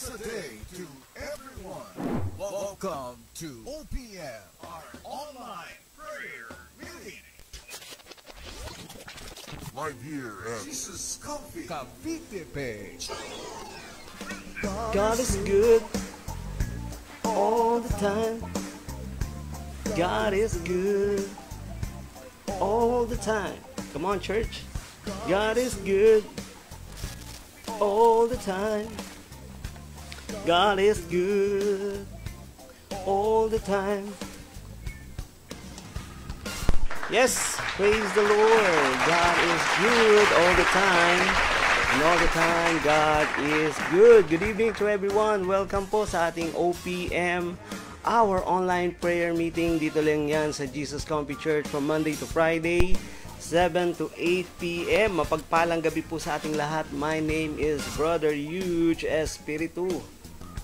Blessed day to everyone. Welcome to OPM, our online prayer meeting. Right here at Jesus Cavite page. God is good all the time. God is good all the time. Come on, church. God is good all the time. God is good all the time. Yes, praise the Lord. God is good all the time. And all the time, God is good. Good evening to everyone. Welcome po sa ating OPM, our online prayer meeting. Dito lang yan sa Jesus Comfy Church from Monday to Friday, 7 to 8 p.m. Mapagpalang gabi po sa ating lahat. My name is Brother Huge Espiritu.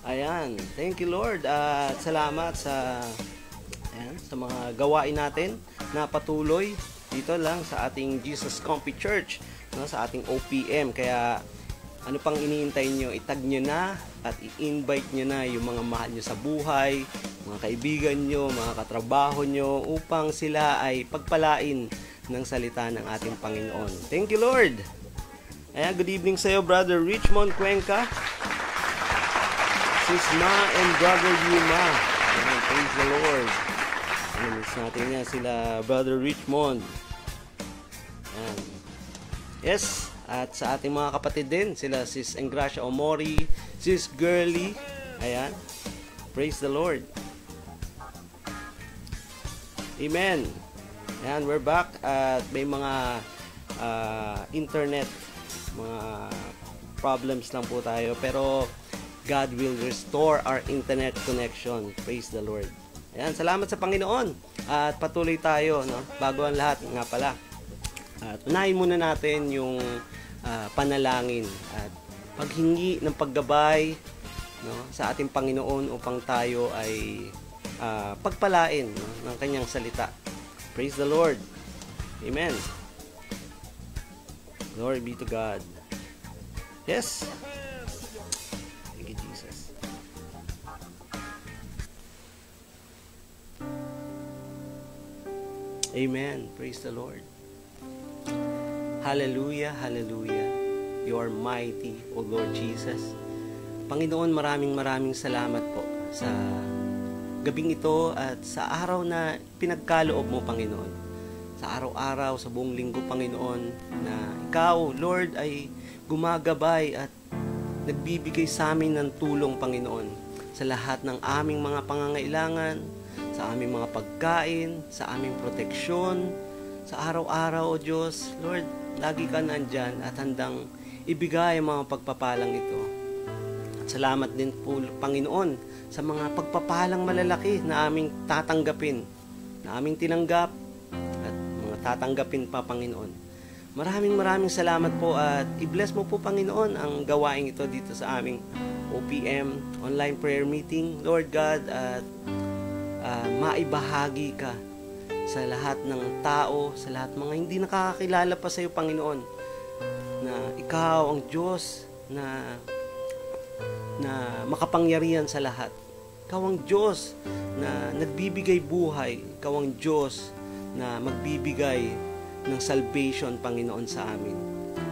Ayan, thank you Lord. At salamat sa mga gawain natin na patuloy dito lang sa ating Jesus Comfy Church, no, sa ating OPM. Kaya ano pang iniintay nyo, itag nyo na at i-invite nyo na yung mga mahal nyo sa buhay, mga kaibigan nyo, mga katrabaho nyo, upang sila ay pagpalain ng salita ng ating Panginoon. Thank you Lord. Ayan, good evening sa iyo Brother Richmond Cuenca, Sis Ma and Brother Yuma. Ayan, praise the Lord. Miss natin nga sila Brother Richmond. Ayan. Yes, at sa ating mga kapatid din, sila Sis Engracia Omori, Sis Girly. Ayan. Praise the Lord. Amen. Ayan, we're back at may mga internet, mga problems lang po tayo. Pero God will restore our internet connection. Praise the Lord. Ayan, salamat sa Panginoon. At patuloy tayo, no? Bago ang lahat, nga pala. At unahin muna natin yung panalangin at paghingi ng paggabay, no, sa ating Panginoon upang tayo ay pagpalain, no, ng kanyang salita. Praise the Lord. Amen. Glory be to God. Yes. Thank you, Jesus. Amen. Praise the Lord. Hallelujah, hallelujah. You are mighty, O Lord Jesus. Panginoon, maraming salamat po sa gabing ito at sa araw na pinagkaloob mo, Panginoon. Sa araw-araw, sa buong linggo, Panginoon, na Ikaw, Lord, ay gumagabay at nagbibigay sa amin ng tulong, Panginoon, sa lahat ng aming mga pangangailangan, sa aming mga pagkain, sa aming proteksyon, sa araw-araw, O Diyos. Lord, lagi ka nandyan at handang ibigay ang mga pagpapalang ito. At salamat din po, Panginoon, sa mga pagpapalang malalaki na aming tatanggapin, na aming tinanggap at mga tatanggapin pa, Panginoon. Maraming salamat po at i-bless mo po, Panginoon, ang gawain ito dito sa aming OPM, online prayer meeting, Lord God, at maibahagi ka sa lahat ng tao, sa lahat mga hindi nakakakilala pa sa iyo, Panginoon, na Ikaw ang Diyos na makapangyarihan sa lahat. Ikaw ang Diyos na nagbibigay buhay. Ikaw ang Diyos na magbibigay ng salvation, Panginoon, sa amin.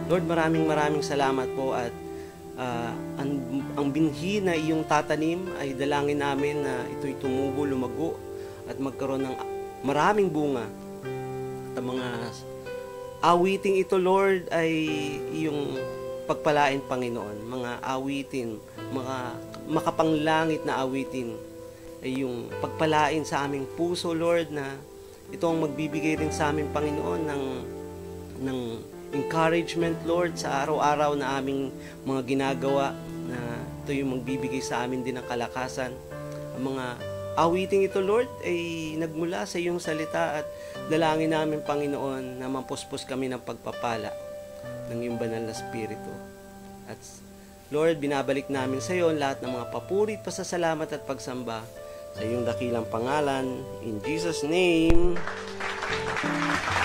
Lord, maraming salamat po at ang binhi na iyong tatanim ay dalangin namin na ito'y tumubo, lumago at magkaroon ng maraming bunga. At ang mga awiting ito, Lord, ay iyong pagpalain, Panginoon. Mga awitin, mga makapanglangit na awitin ay yung pagpalain sa aming puso, Lord, na ito ang magbibigay rin sa aming Panginoon ng encouragement, Lord, sa araw-araw na aming mga ginagawa, na ito yung magbibigay sa amin din ng kalakasan. Ang mga awiting ito, Lord, ay nagmula sa iyong salita at dalangin namin, Panginoon, na mapuspos kami ng pagpapala ng iyong banal na Espiritu. At Lord, binabalik namin sa iyo lahat ng mga papuri, pasasalamat at pagsamba sa iyong dakilang pangalan. In Jesus' name,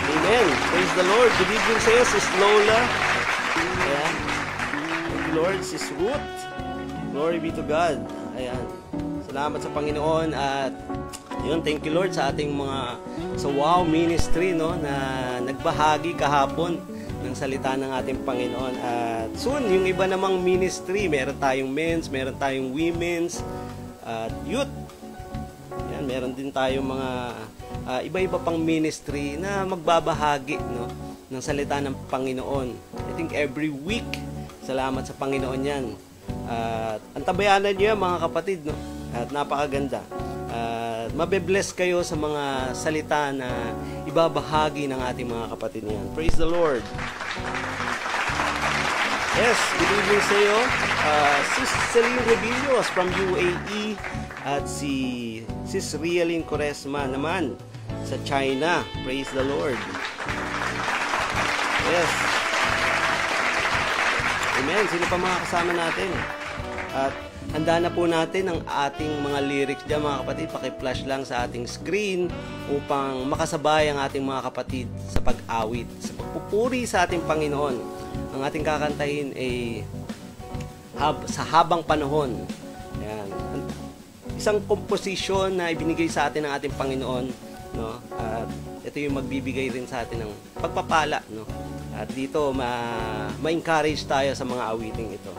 Amen. Praise the Lord. Good evening sa iyo, Sis Lola. Ayan. Thank you, Lord. Sis Ruth. Glory be to God. Ayan. Salamat sa Panginoon at yun, thank you Lord sa ating mga sa Wow Ministry, no, na nagbahagi kahapon ng salita ng ating Panginoon. At soon, yung iba namang ministry, meron tayong men's, meron tayong women's, at youth. Yan, meron din tayong mga iba-iba pang ministry na magbabahagi, no, ng salita ng Panginoon. I think every week, salamat sa Panginoon yan. At antabayanan niyo yan, mga kapatid, no? At napakaganda. At mabe-bless kayo sa mga salita na ibabahagi ng ating mga kapatid niyan. Praise the Lord. Yes, good evening sa iyo. Sis Celine Rebillos from UAE at si Sis Rialyn Coresma naman sa China. Praise the Lord. Yes. Amen. Sino pa mga kasama natin? At handa na po natin ang ating mga lyrics dyan, mga kapatid. Paki-flash lang sa ating screen upang makasabay ang ating mga kapatid sa pag-awit, sa pagpupuri sa ating Panginoon. Ang ating kakantahin ay sa habang panahon. Ayan. Isang komposisyon na ibinigay sa atin ng ating Panginoon, no? At ito yung magbibigay rin sa atin ng pagpapala, no? At dito ma-encourage tayo sa mga awiting ito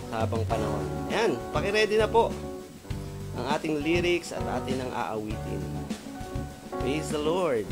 sa habang panahon. Ayan, paki-ready na po ang ating lyrics at atin ang aawitin. Praise the Lord.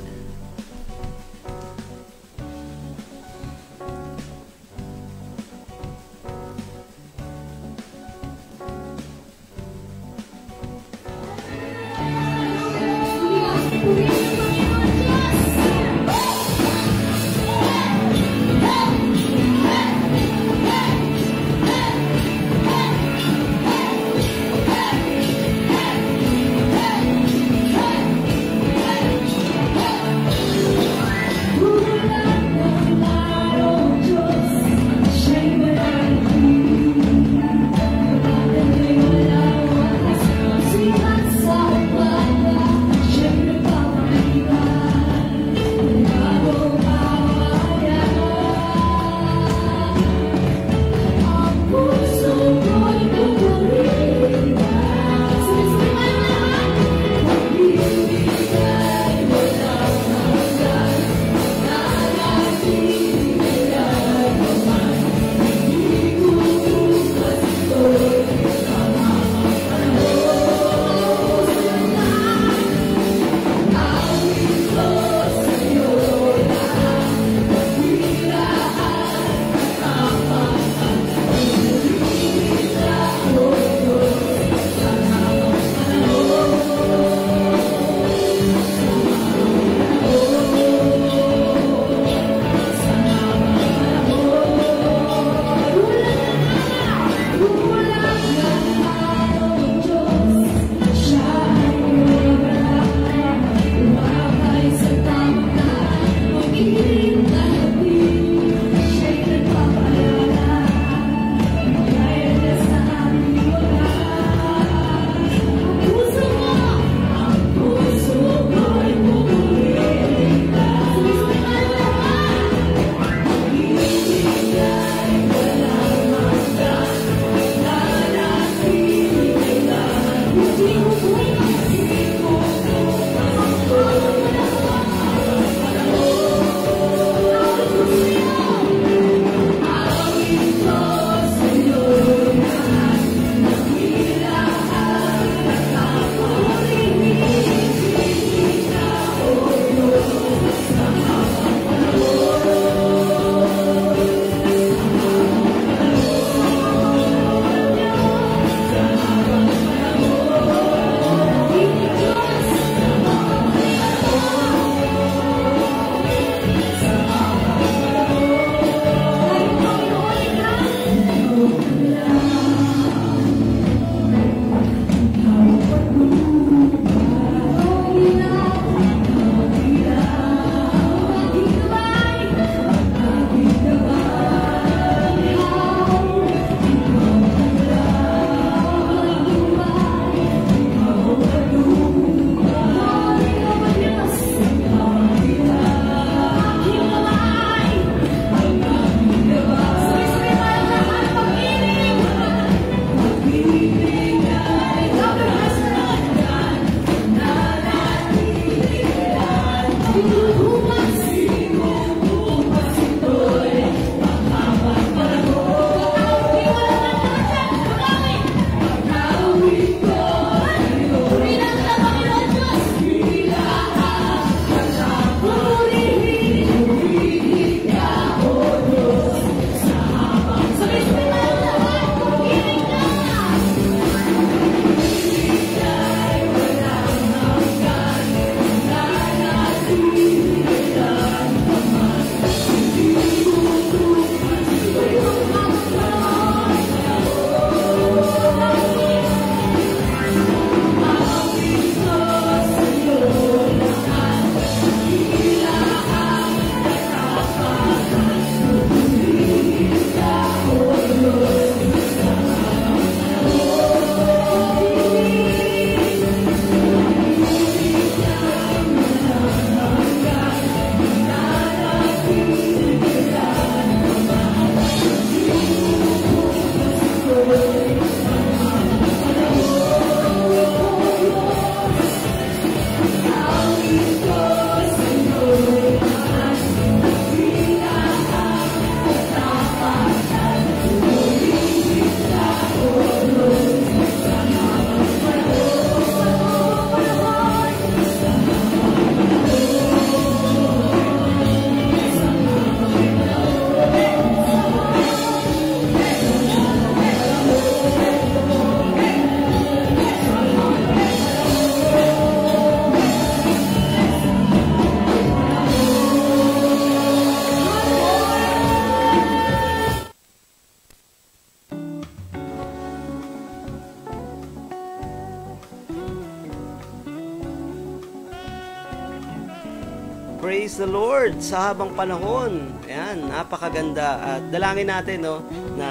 Praise the Lord sa habang panahon. Ayan, napakaganda. At dalangin natin no, na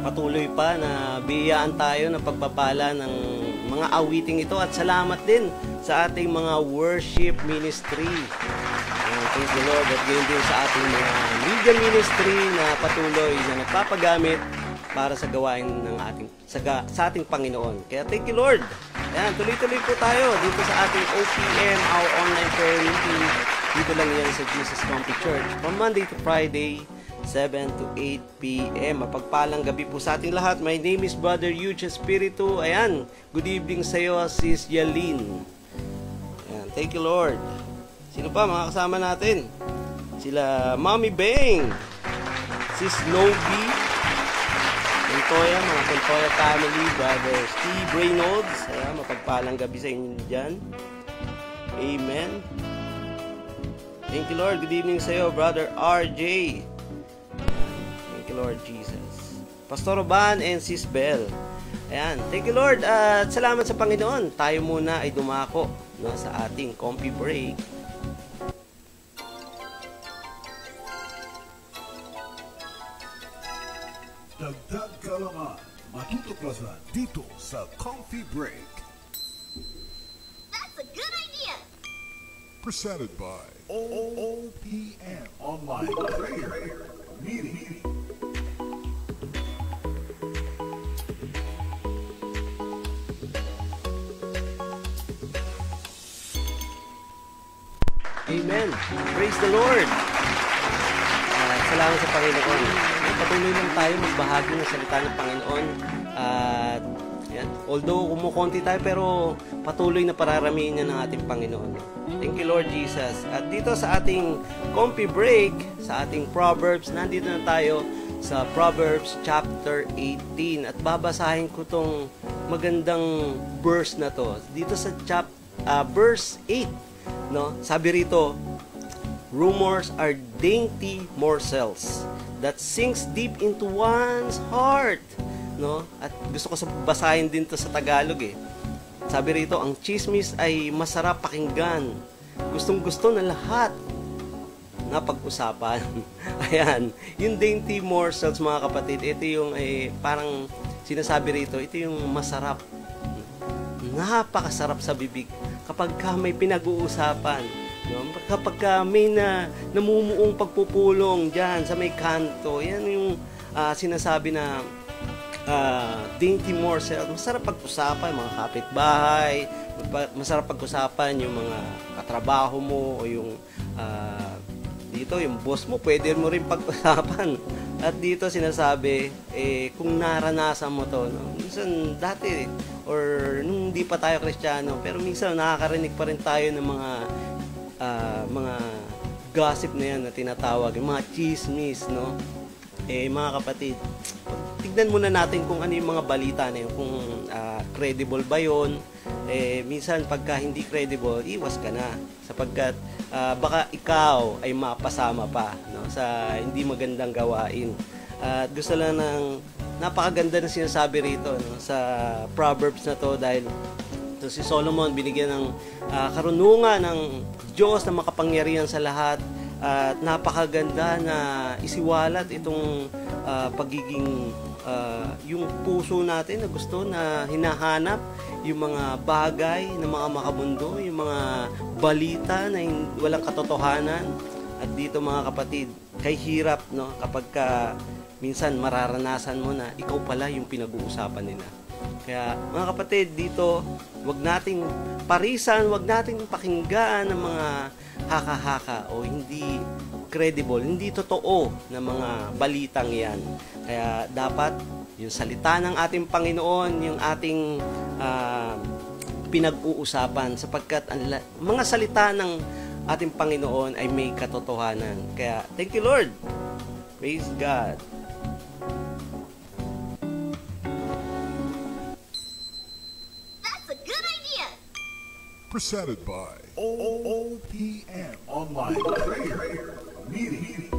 patuloy pa na biyayaan tayo ng pagpapala ng mga awiting ito. At salamat din sa ating mga worship ministry. Ayan, praise the Lord. At gayon din sa ating mga media ministry na patuloy na nagpapagamit para sa gawain ng sa ating Panginoon. Kaya thank you, Lord. Ayan, tuloy-tuloy po tayo dito sa ating OPM, our online prayer meeting. Dito lang yan sa Jesus Comfy Church. From Monday to Friday, 7 to 8 p.m. Mapagpalang gabi po sa ating lahat. My name is Brother Yuch Espiritu. Ayan, good evening sa iyo, Sis Yalin. Ayan, thank you, Lord. Sino pa mga kasama natin? Sila Mommy Bang, Sis Novi, Contoya, mga Contoya family, Brother Steve Reynolds. Ayan, mapagpalang gabi sa inyo dyan. Amen. Thank you, Lord. Good evening sa iyo, Brother RJ. Thank you, Lord Jesus. Pastor Roban and Sis Bell. Ayan, thank you, Lord. At salamat sa Panginoon. Tayo muna ay dumako no, sa ating comfy break. Dagdag kalaman, matutuklasan dito sa Comfy Break. That's a good idea. Presented by OPM Online Prayer Meeting. Amen. Praise the Lord. Salamat sa Panginoon. Patuloy lang tayo magbahagi ng salita ng Panginoon. At yan, although kumukonti tayo pero patuloy na pararamihin niya ng ating Panginoon. Thank you, Lord Jesus. At dito sa ating comfy break, sa ating Proverbs, nandito na tayo sa Proverbs chapter 18. At babasahin ko tong magandang verse na to. Dito sa verse 8, no? Sabi rito, rumors are dainty morsels that sinks deep into one's heart. No? At gusto ko basahin din to sa Tagalog eh. Sabi rito, ang chismis ay masarap pakinggan. Gustong-gusto na lahat na pag-usapan. Ayan, yung dainty morsels mga kapatid, ito yung parang sinasabi rito, ito yung masarap. Napakasarap sa bibig kapag ka may pinag-uusapan. No? Kapag may namumuong pagpupulong dyan sa may kanto, yan yung sinasabi na dainty morsel. Masarap pag-usapan mga kapitbahay, masarap pag-usapan yung mga katrabaho mo o yung dito yung boss mo, pwede mo rin pag-usapan. At dito sinasabi, kung naranasan mo to, no? Minsan dati or nung di pa tayo Kristiyano, pero minsan nakakarinig pa rin tayo ng mga gossip na yan na tinatawag, yung mga chismis, no? Mga kapatid, tignan muna natin kung ano yung mga balita na yun, kung credible ba yun. Minsan pagka hindi credible, iwas ka na sapagkat baka ikaw ay mapasama pa, no, sa hindi magandang gawain. At gusto lang ng napakaganda na sinasabi rito, no, sa Proverbs na to, dahil si Solomon binigyan ng karunungan ng Diyos na makapangyarihan sa lahat. At napakaganda na isiwalat itong pagiging yung puso natin na gusto na hinahanap yung mga bagay na mga makamundo, yung mga balita na walang katotohanan. At dito mga kapatid, kay hirap, no, kapag minsan mararanasan mo na ikaw pala yung pinag-uusapan nila. Kaya mga kapatid, dito wag nating parisan, wag nating pakinggan ng mga haka-haka o hindi credible, hindi totoo na mga balitang yan. Kaya dapat yung salita ng ating Panginoon, yung ating pinag-uusapan, sapagkat ang mga salita ng ating Panginoon ay may katotohanan. Kaya thank you, Lord. Praise God. Presented by OPM Online Prayer Meeting.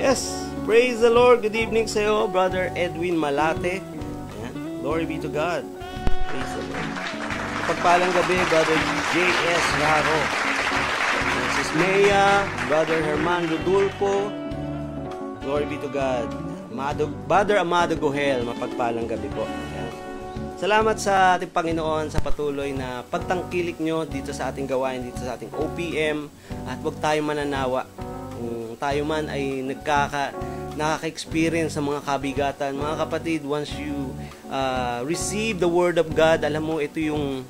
Yes, Praise the Lord. Good evening sa iyo, Brother Edwin Malate. Ayan. Glory be to God. Praise the Lord. Pagpalang gabi, Brother J.S. Raro. Sis Mea, Brother Herman Rodulfo. Glory be to God. Brother Amado Gohel, mapagpalang gabi po. Ayan. Salamat sa ating Panginoon sa patuloy na pagtangkilik nyo dito sa ating gawain, dito sa ating OPM, at huwag tayo mananawa. Kung tayo man ay nakaka-experience sa mga kabigatan, mga kapatid, once you receive the Word of God, alam mo, ito yung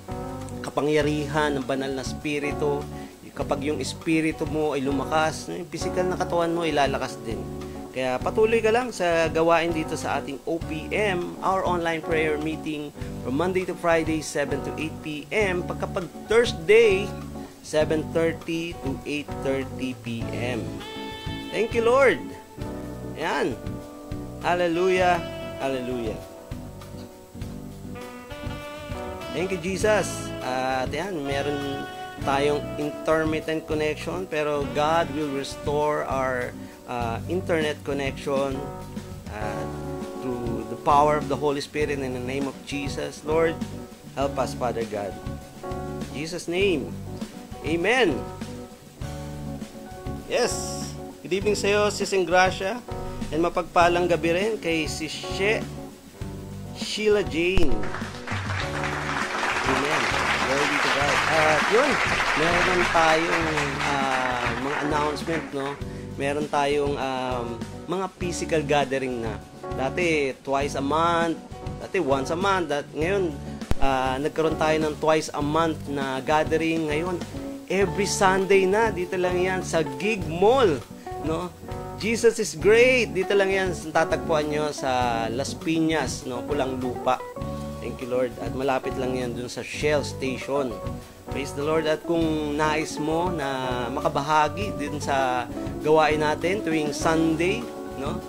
kapangyarihan ng banal na Espiritu. Kapag yung Espiritu mo ay lumakas, yung physical na katawan mo ay lalakas din. Kaya patuloy ka lang sa gawain dito sa ating OPM, our online prayer meeting, from Monday to Friday, 7 to 8 p.m. Pagkapag Thursday, 7:30 to 8:30 p.m. Thank you, Lord. Ayan. Hallelujah. Hallelujah. Thank you, Jesus. At yan, meron tayong intermittent connection, pero God will restore our internet connection through the power of the Holy Spirit in the name of Jesus. Lord, help us, Father God. In Jesus' name. Amen. Yes. Good evening sa iyo, Sis Ingracia. And mapagpalang gabi rin kay Sis Sheila Jane. Amen. Glory be to God. At yun, meron tayong mga announcement, no? Meron tayong mga physical gathering na. Dati, twice a month. Dati, once a month. Ngayon, nagkaroon tayo ng twice a month na gathering. Ngayon, every Sunday na. Dito lang yan sa Gig Mall. No? Jesus is great. Dito lang yan. Tatagpuan nyo sa Las Piñas, no? Pulang Lupa. Thank you, Lord. At malapit lang yan dun sa Shell Station. Praise the Lord. At kung nais mo na makabahagi din sa gawain natin tuwing Sunday, no?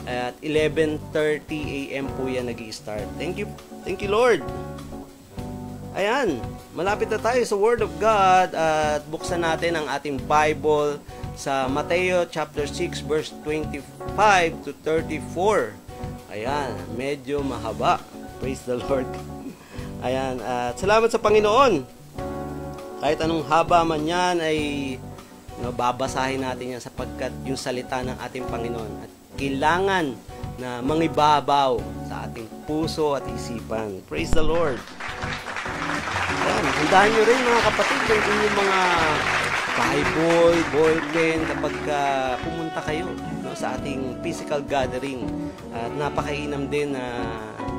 At 11:30 a.m. po yan nag-i-start. Thank you, Lord. Ayan, malapit na tayo sa Word of God at buksan natin ang ating Bible sa Mateo chapter 6 verse 25 to 34. Ayan, medyo mahaba. Praise the Lord. Ayan, at salamat sa Panginoon. Kahit anong haba man yan ay babasahin natin yan sapagkat yung salita ng ating Panginoon at kailangan na mangibabaw sa ating puso at isipan. Praise the Lord. Ayan, handahan nyo rin mga kapatid yung inyong mga Bible, ballpen kapag pumunta kayo, no, sa ating physical gathering. At napakainam din na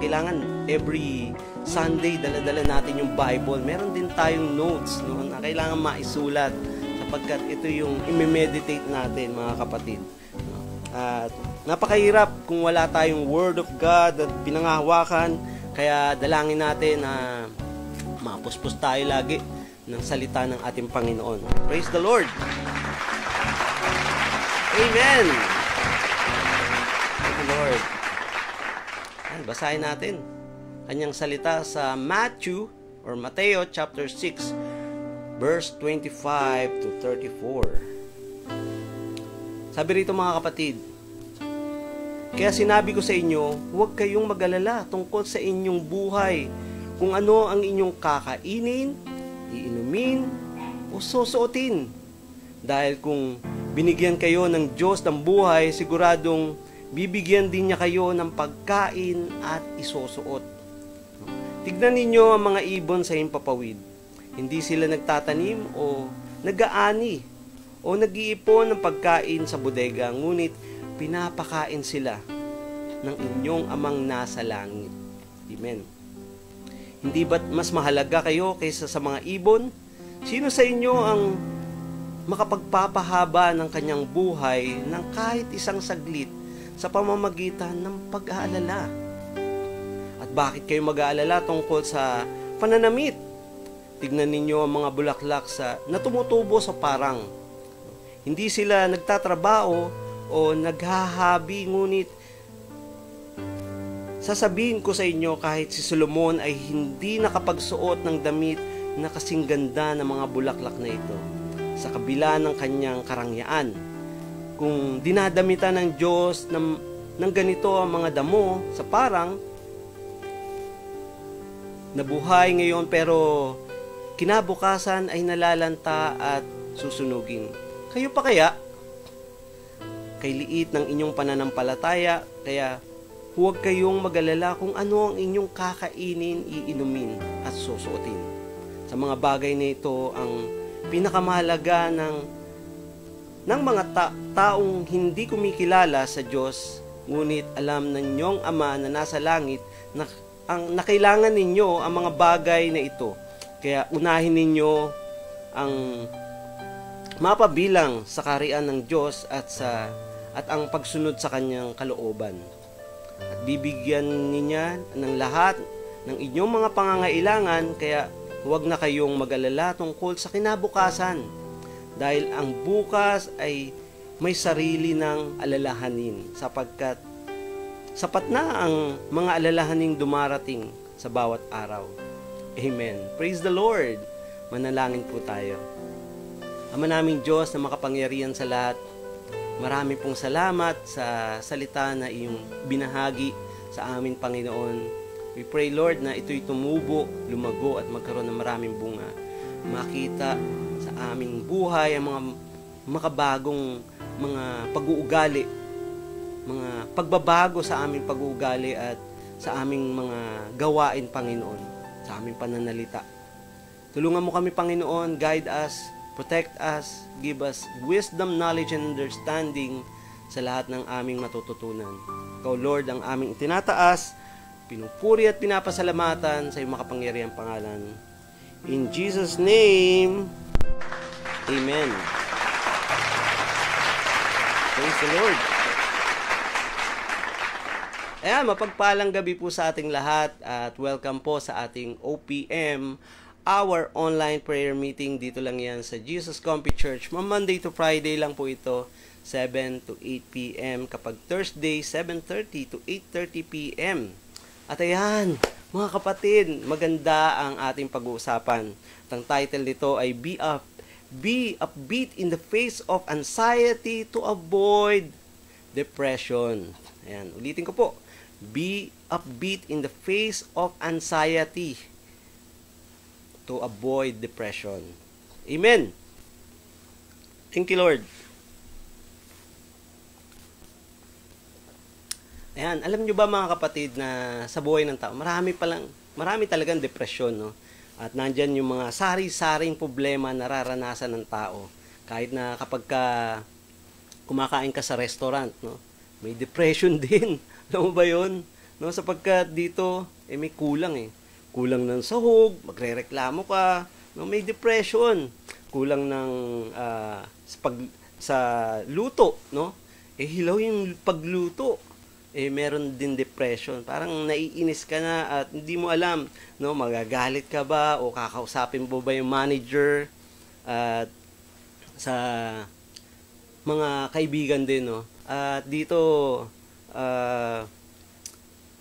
kailangan every Sunday dala-dala natin yung Bible. Meron din tayong notes, no, na kailangan maisulat sapagkat ito yung i-meditate natin mga kapatid. At napakahirap kung wala tayong Word of God at pinangahawakan, kaya dalangin natin na mapuspos tayo lagi ng salita ng ating Panginoon. Praise the Lord! Amen! Thank you, Lord. Basahin natin kanyang salita sa Matthew or Mateo chapter 6 verse 25 to 34. Sabi rito mga kapatid, kaya sinabi ko sa inyo, huwag kayong mag-alala tungkol sa inyong buhay, kung ano ang inyong kakainin, iinumin, o susuotin. Dahil kung binigyan kayo ng Diyos ng buhay, siguradong bibigyan din niya kayo ng pagkain at isusuot. Tignan ninyo ang mga ibon sa himpapawid. Hindi sila nagtatanim o nag-aani o nag-iipon ng pagkain sa bodega, ngunit pinapakain sila ng inyong amang nasa langit. Amen. Hindi ba't mas mahalaga kayo kaysa sa mga ibon? Sino sa inyo ang makapagpapahaba ng kanyang buhay ng kahit isang saglit sa pamamagitan ng pag-aalala? At bakit kayo mag-aalala tungkol sa pananamit? Tignan ninyo ang mga bulaklak na tumutubo sa parang. Hindi sila nagtatrabaho o naghahabi, ngunit sasabihin ko sa inyo, kahit si Solomon ay hindi nakapagsuot ng damit na kasing ganda ng mga bulaklak na ito sa kabila ng kanyang karangyaan. kung dinadamitan ng Diyos ng ganito ang mga damo sa parang, nabuhay ngayon pero kinabukasan ay nalalanta at susunugin. Kayo pa kaya? Kay liit ng inyong pananampalataya, kaya huwag kayong mag-alala kung ano ang inyong kakainin, iinumin at susuotin. Sa mga bagay na ito, ang pinakamahalaga ng mga taong hindi kumikilala sa Diyos, ngunit alam ng inyong Ama na nasa langit na kailangan ninyo ang mga bagay na ito. Kaya unahin ninyo ang mapabilang sa kaharian ng Diyos at ang pagsunod sa kanyang kalooban. At bibigyan niya ng lahat ng inyong mga pangangailangan, kaya huwag na kayong mag-alala tungkol sa kinabukasan, dahil ang bukas ay may sarili ng alalahanin, sapagkat sapat na ang mga alalahaning dumarating sa bawat araw. Amen. Praise the Lord. Manalangin po tayo. Ama naming Diyos na makapangyarihan sa lahat, marami pong salamat sa salita na iyong binahagi sa amin, Panginoon. We pray, Lord, na ito'y tumubo, lumago at magkaroon ng maraming bunga. Makita sa aming buhay ang mga makabagong mga pag-uugali, mga pagbabago sa aming pag-uugali at sa aming mga gawain, Panginoon, sa aming pananalita. Tulungan mo kami, Panginoon, guide us, protect us, give us wisdom, knowledge, and understanding sa lahat ng aming matututunan. Ikaw, Lord, ang aming itinataas, pinupuri at pinapasalamatan sa iyong makapangyarihang pangalan. In Jesus' name, Amen. Praise the Lord. Ayan, mapagpalang gabi po sa ating lahat at welcome po sa ating OPM, our online prayer meeting. Dito lang yan sa Jesus Comfy Church. Monday to Friday lang po ito, 7 to 8 p.m. Kapag Thursday, 7:30 to 8:30 p.m. At ayan, mga kapatid, maganda ang ating pag-uusapan. Ang title nito ay Be upbeat in the face of anxiety to avoid depression. Ayan, ulitin ko po. Be upbeat in the face of anxiety to avoid depression. Amen. Thank you, Lord. Ayan, alam nyo ba mga kapatid na sa buhay ng tao, marami talagang depresyon, no? At nandyan yung mga sari-saring problema na nararanasan ng tao. Kahit na kapag kumakain ka sa restaurant, no? May depression din. Alam mo ba yun? No, sapagkat dito, may kulang Kulang ng sahog, magrereklamo ka, no? May depression. Kulang ng sa luto, no? Hilaw yung pagluto. Meron din depression. Parang naiinis ka na at hindi mo alam, no, magagalit ka ba o kakausapin mo ba yung manager at sa mga kaibigan din, no. At dito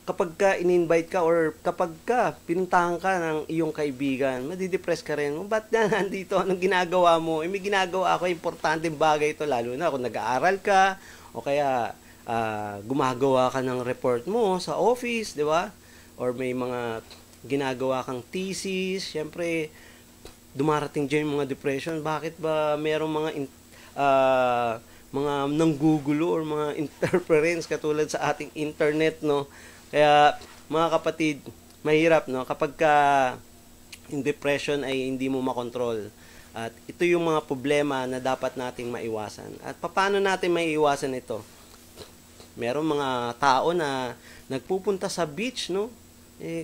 kapag ka in-invite ka or kapag ka pinuntahan ka ng iyong kaibigan, madidepress ka rin. Ba't na nandito? Anong ginagawa mo? May ginagawa ako, importanteng bagay ito, lalo na kung nag-aaral ka o kaya gumagawa ka ng report mo sa office, di ba? Or may mga ginagawa kang thesis, syempre dumarating dyan yung mga depression. Bakit ba merong mga nanggugulo or mga interference katulad sa ating internet, no? Kaya mga kapatid, mahirap, no? Kapag ka in depression ay hindi mo makontrol. At ito yung mga problema na dapat nating maiwasan. At paano natin maiiwasan ito? Merong mga tao na nagpupunta sa beach, no?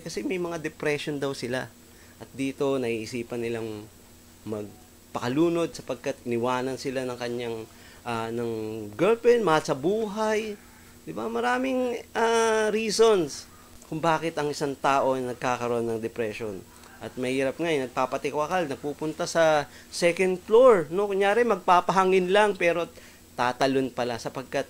Kasi may mga depression daw sila. At dito, naiisipan nilang magpakalunod sapagkat iniwanan sila ng kanyang ng girlfriend, mahal sa buhay. Di ba? Maraming reasons kung bakit ang isang tao ay nagkakaroon ng depression. At mahirap nga, nagpapatikwakal, nagpupunta sa second floor, no? Kunyari, magpapahangin lang, pero tatalon pala sapagkat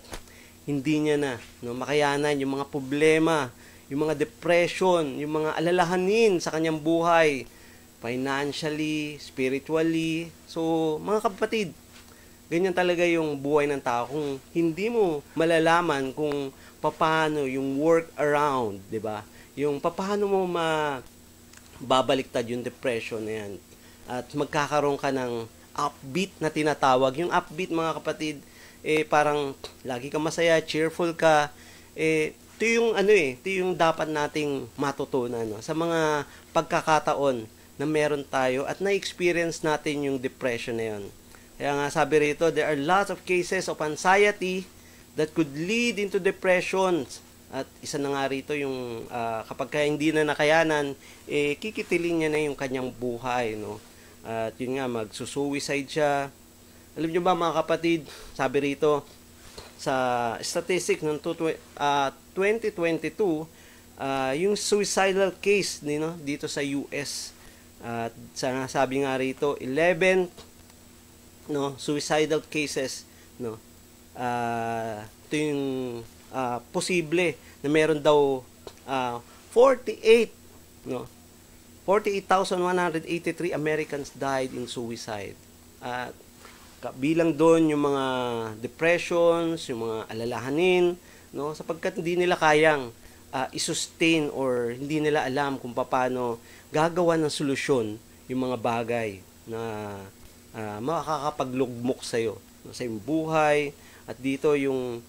hindi niya na, no, makayanan yung mga problema, yung mga depression, yung mga alalahanin sa kanyang buhay, financially, spiritually. So, mga kapatid, ganyan talaga yung buhay ng tao. Kung hindi mo malalaman kung paano yung work around, 'di ba? Yung paano mo babaliktad yung depression na yan. At magkakaroon ka ng upbeat na tinatawag. Yung upbeat, mga kapatid, parang lagi ka masaya, cheerful ka. Ito yung ito yung dapat nating matutunan, no? Sa mga pagkakataon na meron tayo at na-experience natin yung depression na yun. Kaya nga sabi rito, there are lots of cases of anxiety that could lead into depression. At isa na nga rito yung kapag hindi na nakayanan, kikitilin niya na yung kanyang buhay, no? At yun nga, magsusuicide siya. Alam niyo ba, mga kapatid, sabi rito sa statistics ng 2022, yung suicidal case dito sa US, at sabi nga rito 11 suicidal cases, ito yung posible na meron daw 48,183 Americans died in suicide. At bilang doon yung mga depressions, yung mga alalahanin, sapagkat hindi nila kayang i-sustain or hindi nila alam kung paano gagawa ng solusyon yung mga bagay na makakapaglugmok sa iyo, sa iyong buhay. At dito yung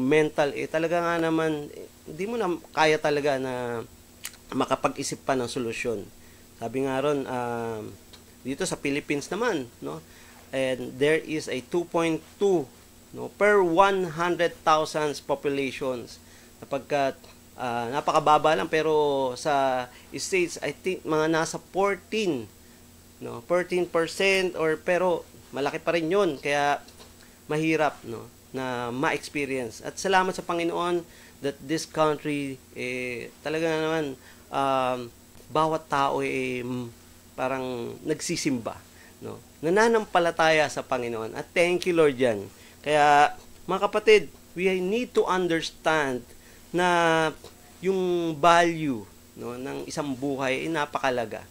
mental, talaga nga naman, hindi mo na kaya talaga na makapag-isip pa ng solusyon. Sabi nga ron, dito sa Philippines naman, and there is a 2.2 per 100,000 populations, sapagkat napakababa lang, pero sa states I think mga nasa 14% pero malaki pa rin yun, kaya mahirap na ma-experience. At salamat sa Panginoon that this country talaga naman bawat tao parang nagsisimba, nananampalataya sa Panginoon, at thank you Lord yan. Kaya mga kapatid, we need to understand na yung value ng isang buhay ay napakalaga.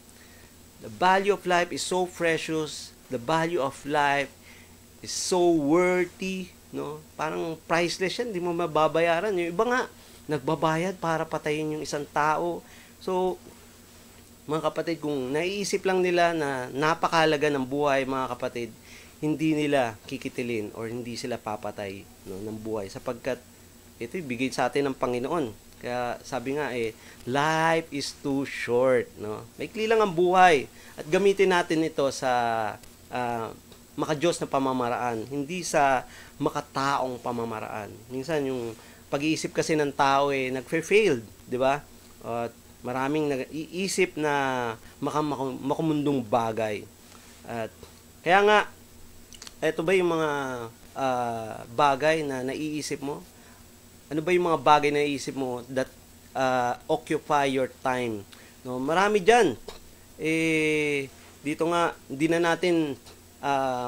The value of life is so precious. The value of life is so worthy, parang priceless yan, hindi mo mababayaran. Yung iba nga nagbabayad para patayin yung isang tao. So mga kapatid, kung naiisip lang nila na napakahalaga ng buhay, mga kapatid, hindi nila kikitilin or hindi sila papatay ng buhay, sapagkat ito ibigay sa atin ng Panginoon. Kaya sabi nga life is too short, maikli lang ang buhay, at gamitin natin ito sa makadiyos na pamamaraan, hindi sa makataong pamamaraan. Minsan yung pag-iisip kasi ng tao nagfe-failed, di ba? At maraming nag-iisip na makamundong bagay. At kaya nga, ito ba yung mga bagay na naiisip mo? Ano ba yung mga bagay na naiisip mo that occupy your time? Marami dyan. Dito nga, hindi na natin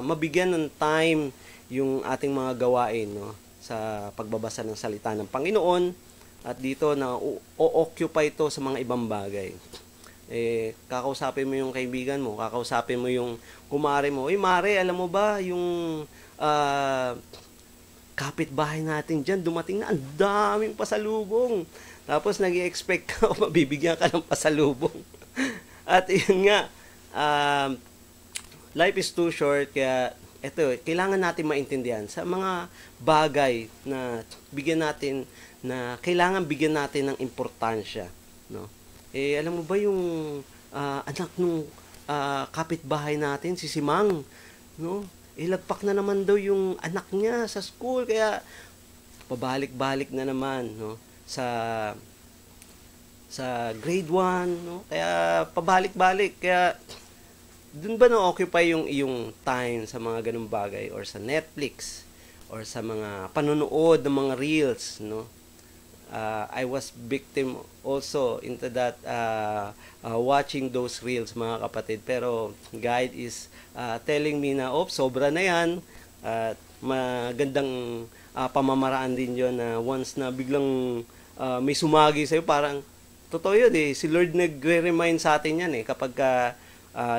mabigyan ng time yung ating mga gawain sa pagbabasa ng salita ng Panginoon. At dito na o-occupy ito sa mga ibang bagay. Kakausapin mo yung kaibigan mo, kakausapin mo yung kumare mo. Mare, alam mo ba yung kapitbahay natin dyan, dumating na, ang daming pasalubong. Tapos nag-i-expect ka o mabibigyan ka ng pasalubong. At yun nga, life is too short, kaya ito, kailangan natin maintindihan sa mga bagay na kailangan bigyan natin ng importansya. Alam mo ba yung anak nung kapitbahay natin, si Simang, ilagpak na naman daw yung anak niya sa school, kaya pabalik-balik na naman sa grade 1, kaya pabalik-balik. Kaya dun ba na-occupy yung iyong time sa mga ganung bagay, or sa Netflix, or sa mga panonood ng mga reels, I was victim also into that, watching those reels, mga kapatid. Pero God is telling me na, sobra na yan. At magandang pamamaraan din yon, na once na biglang may sumagi sa'yo, parang totoo yun si Lord nagre-remind sa atin yan kapag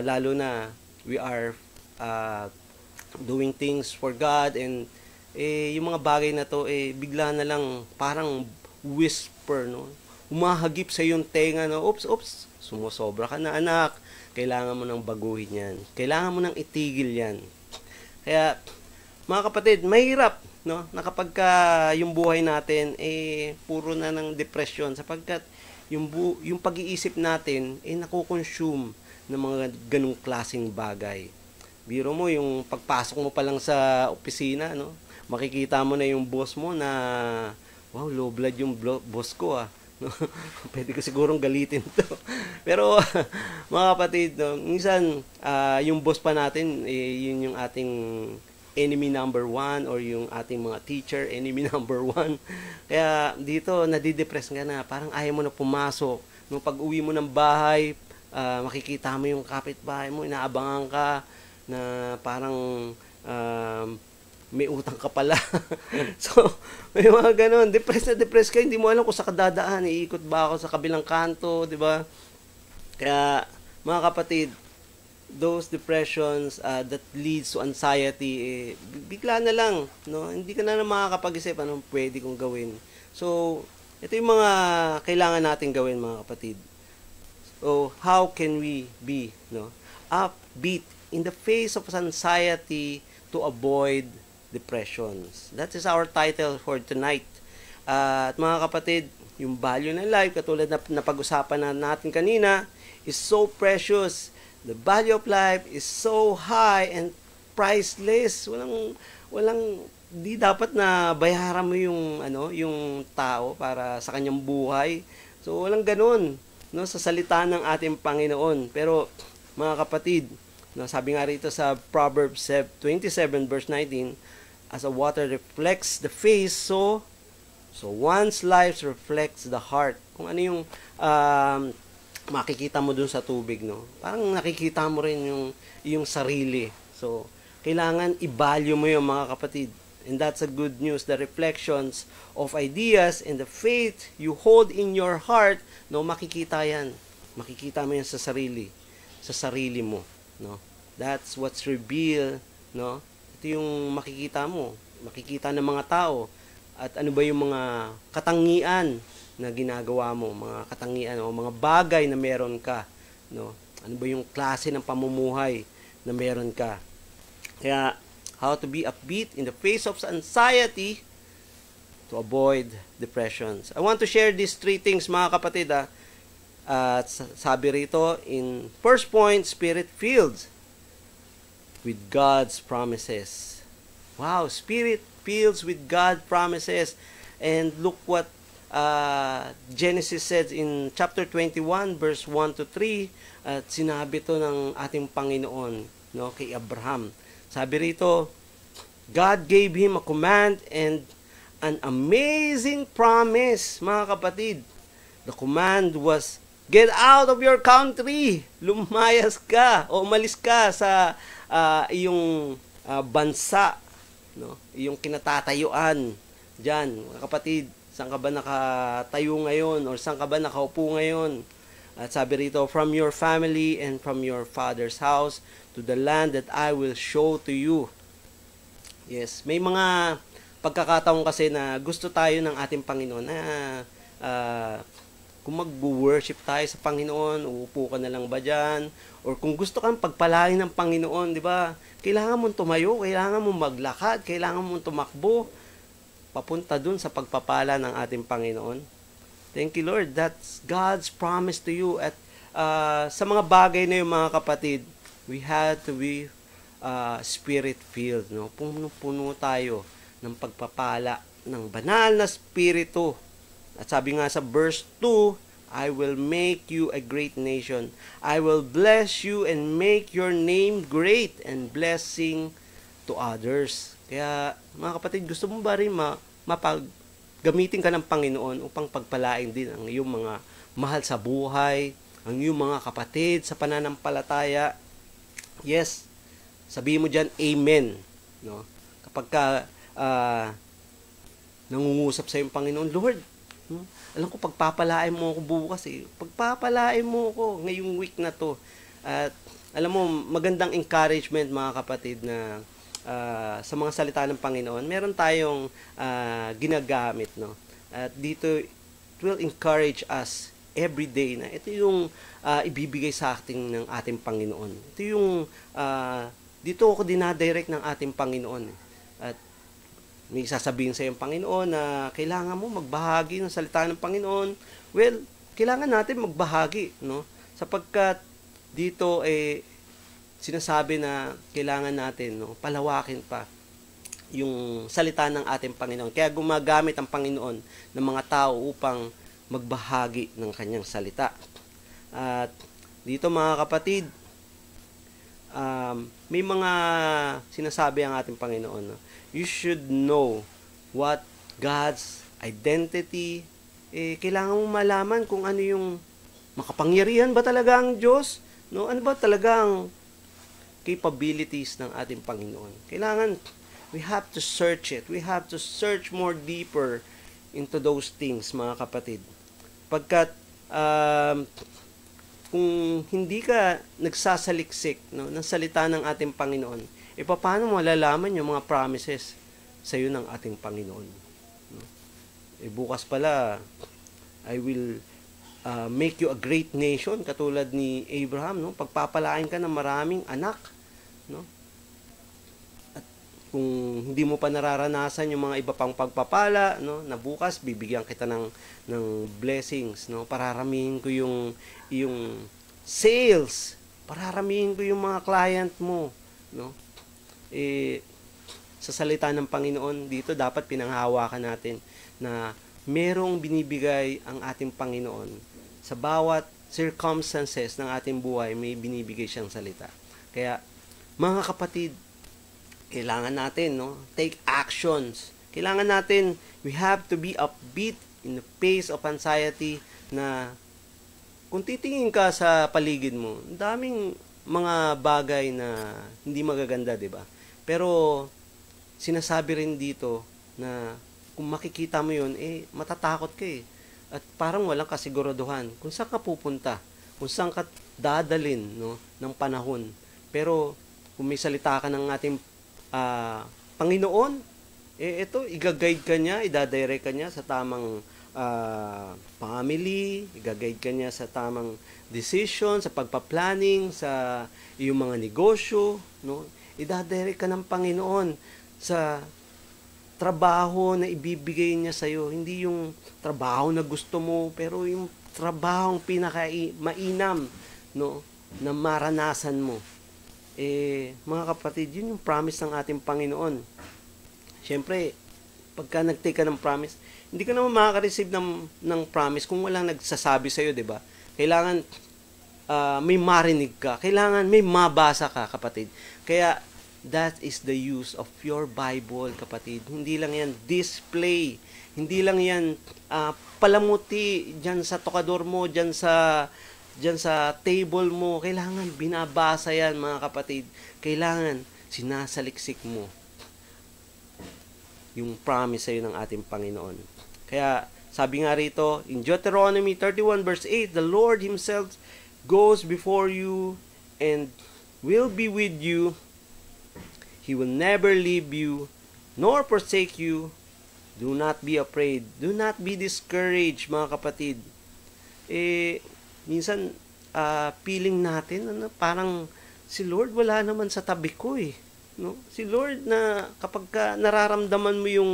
lalo na we are doing things for God, and yung mga bagay na to bigla na lang parang whisper, no, humahagip sa yung tenga, no, oops, sumusobra ka na, anak, kailangan mo nang baguhin yan, kailangan mo nang itigil yan. Kaya mga kapatid, mahirap, no, na kapag yung buhay natin puro na ng depression, sapagkat yung pag-iisip natin nakukonsume ng mga ganung klaseng bagay. Biro mo, yung pagpasok mo pa lang sa opisina, no, makikita mo na yung boss mo na, wow, low blood yung boss ko, no? Pwede ko sigurong galitin to. Pero mga kapatid, no, minsan yung boss pa natin, yun yung ating enemy number 1, or yung ating mga teacher, enemy number 1. Kaya dito, nadidepress ka na, parang ayaw mo na pumasok. Nung pag-uwi mo ng bahay, makikita mo yung kapitbahay mo, inaabangan ka, na parang may utang ka pala. So, may mga ganun. Depressed ka, hindi mo alam kung sa kadadaan. Iikot ba ako sa kabilang kanto, di ba? Kaya, mga kapatid, those depressions that leads to anxiety, bigla na lang, no? Hindi ka na makakapag-isip anong pwede kong gawin. So, ito yung mga kailangan natin gawin, mga kapatid. So, how can we be, no, upbeat in the face of anxiety to avoid depressions? That is our title for tonight. At mga kapatid, yung value ng life, katulad na napag-usapan na natin kanina, is so precious. The value of life is so high and priceless. Di dapat na bayaran mo yung tao para sa kanyang buhay. So, walang ganun, no, sa salita ng ating Panginoon. Pero, mga kapatid, no, sabi nga rito sa Proverbs 27 verse 19, as a water reflects the face, so one's life reflects the heart. Kung ano yung makikita mo dun sa tubig, no, parang nakikita mo rin yung sarili. So, kailangan i-value mo yung, mga kapatid. And that's a good news. The reflections of ideas and the faith you hold in your heart, no, makikita yan. Makikita mo yan sa sarili mo, no. That's what's revealed, no. Ito yung makikita mo, makikita ng mga tao. At ano ba yung mga katangian na ginagawa mo, mga katangian o mga bagay na meron ka, no. Ano ba yung klase ng pamumuhay na meron ka. Kaya, how to be upbeat in the face of anxiety to avoid depressions. I want to share these 3 things, mga kapatid. At sabi rito in first point, spirit-filled with God's promises. Wow, spirit-filled with God's promises. And look what Genesis says in chapter 21, verse 1 to 3. At sinabi to ng ating Panginoon, no, kay Abraham. Sabi rito, God gave him a command and an amazing promise, mga kapatid. The command was, get out of your country. Lumayas ka o umalis ka sa iyong bansa, no? Iyong kinatatayuan diyan. Mga kapatid, saan ka ba nakatayo ngayon or saan ka ba nakaupo ngayon? At sabi rito, from your family and from your father's house to the land that I will show to you. Yes, may mga pagkakataon kasi na gusto tayo ng ating Panginoon na kung mag-worship tayo sa Panginoon, uupo ka na lang ba dyan? Or kung gusto kang pagpalain ng Panginoon, di ba? Kailangan mong tumayo, kailangan mong maglakad, kailangan mong tumakbo papunta dun sa pagpapala ng ating Panginoon. Thank you, Lord. That's God's promise to you. At sa mga bagay na yung, mga kapatid, we had to be spirit-filled. No? Puno tayo ng pagpapala ng banal na spirito. At sabi nga sa verse 2, I will make you a great nation. I will bless you and make your name great and blessing to others. Kaya, mga kapatid, gusto mo ba rin gamitin ka ng Panginoon upang pagpalain din ang iyong mga mahal sa buhay, ang iyong mga kapatid sa pananampalataya? Yes, sabihin mo dyan, Amen. No? Kapag ka nangungusap sa iyong Panginoon, Lord, alam ko pagpapalain mo ako bukas Pagpapalain mo ako ngayong week na to. At alam mo, magandang encouragement, mga kapatid, na sa mga salita ng Panginoon, meron tayong ginagamit, no? At dito, it will encourage us every day na ito yung ibibigay sa ating ng ating Panginoon. Ito yung dito ako dinadirect ng ating Panginoon. At may sasabihin sa yung Panginoon na kailangan mo magbahagi ng salita ng Panginoon. Well, kailangan natin magbahagi, no? Sapagkat dito sinasabi na kailangan natin, no, palawakin pa yung salita ng ating Panginoon. Kaya gumagamit ang Panginoon ng mga tao upang magbahagi ng kanyang salita. At dito mga kapatid, may mga sinasabi ang ating Panginoon. No? You should know what God's identity. Kailangan mo malaman kung ano yung makapangyarihan ba talaga ang Diyos? No? Ano ba talaga ang capabilities ng ating Panginoon? Kailangan, we have to search it. We have to search more deeper into those things, mga kapatid. Pagkat kung hindi ka nagsasaliksik, no, ng salita ng ating Panginoon, paano mo malalaman yung mga promises sa iyo ng ating Panginoon? No? Bukas pala, I will make you a great nation, katulad ni Abraham, no? Pagpapalain ka ng maraming anak, no? At kung hindi mo pa nararanasan yung mga iba pang pagpapala, no, na bukas bibigyan kita ng blessings, no? Pararamihin ko yung sales, pararamihin ko yung mga client mo, no? Sa salita ng Panginoon dito dapat pinanghahawakan natin na merong binibigay ang ating Panginoon sa bawat circumstances ng ating buhay. May binibigay siyang salita. Kaya mga kapatid, kailangan natin, no, take actions. Kailangan natin, we have to be upbeat in the face of anxiety. Na kung titingin ka sa paligid mo, daming mga bagay na hindi magaganda, di ba? Pero sinasabi rin dito na kung makikita mo yun, matatakot ka eh. At parang walang kasiguraduhan kung saan ka pupunta, kung saan ka dadalin, no, ng panahon. Pero kung may salita ka ng ating Panginoon, ito, i-guide ka niya, i-direct ka niya sa tamang family, i-guide ka niya sa tamang decision, sa pagpa-planning, sa iyong mga negosyo, no? I-direct ka ng Panginoon sa trabaho na ibibigay niya sa iyo, hindi yung trabaho na gusto mo, pero yung trabaho pinaka-mainam, no, na maranasan mo. Mga kapatid, yun yung promise ng ating Panginoon. Siyempre, pagka nag-take ka ng promise, hindi ka naman makaka-receive ng promise kung walang nagsasabi sa iyo, di ba? Kailangan may marinig ka, kailangan may mabasa ka, kapatid. Kaya that is the use of your Bible, kapatid. Hindi lang yan display. Hindi lang yan palamuti dyan sa tokador mo, dyan sa table mo. Kailangan binabasa yan, mga kapatid. Kailangan sinasaliksik mo yung promise sa'yo ng ating Panginoon. Kaya sabi nga rito, in Deuteronomy 31 verse 8, the Lord Himself goes before you and will be with you. He will never leave you nor forsake you. Do not be afraid. Do not be discouraged, mga kapatid. Minsan, feeling natin, parang si Lord wala naman sa tabi ko eh. No? Si Lord na kapag nararamdaman mo yung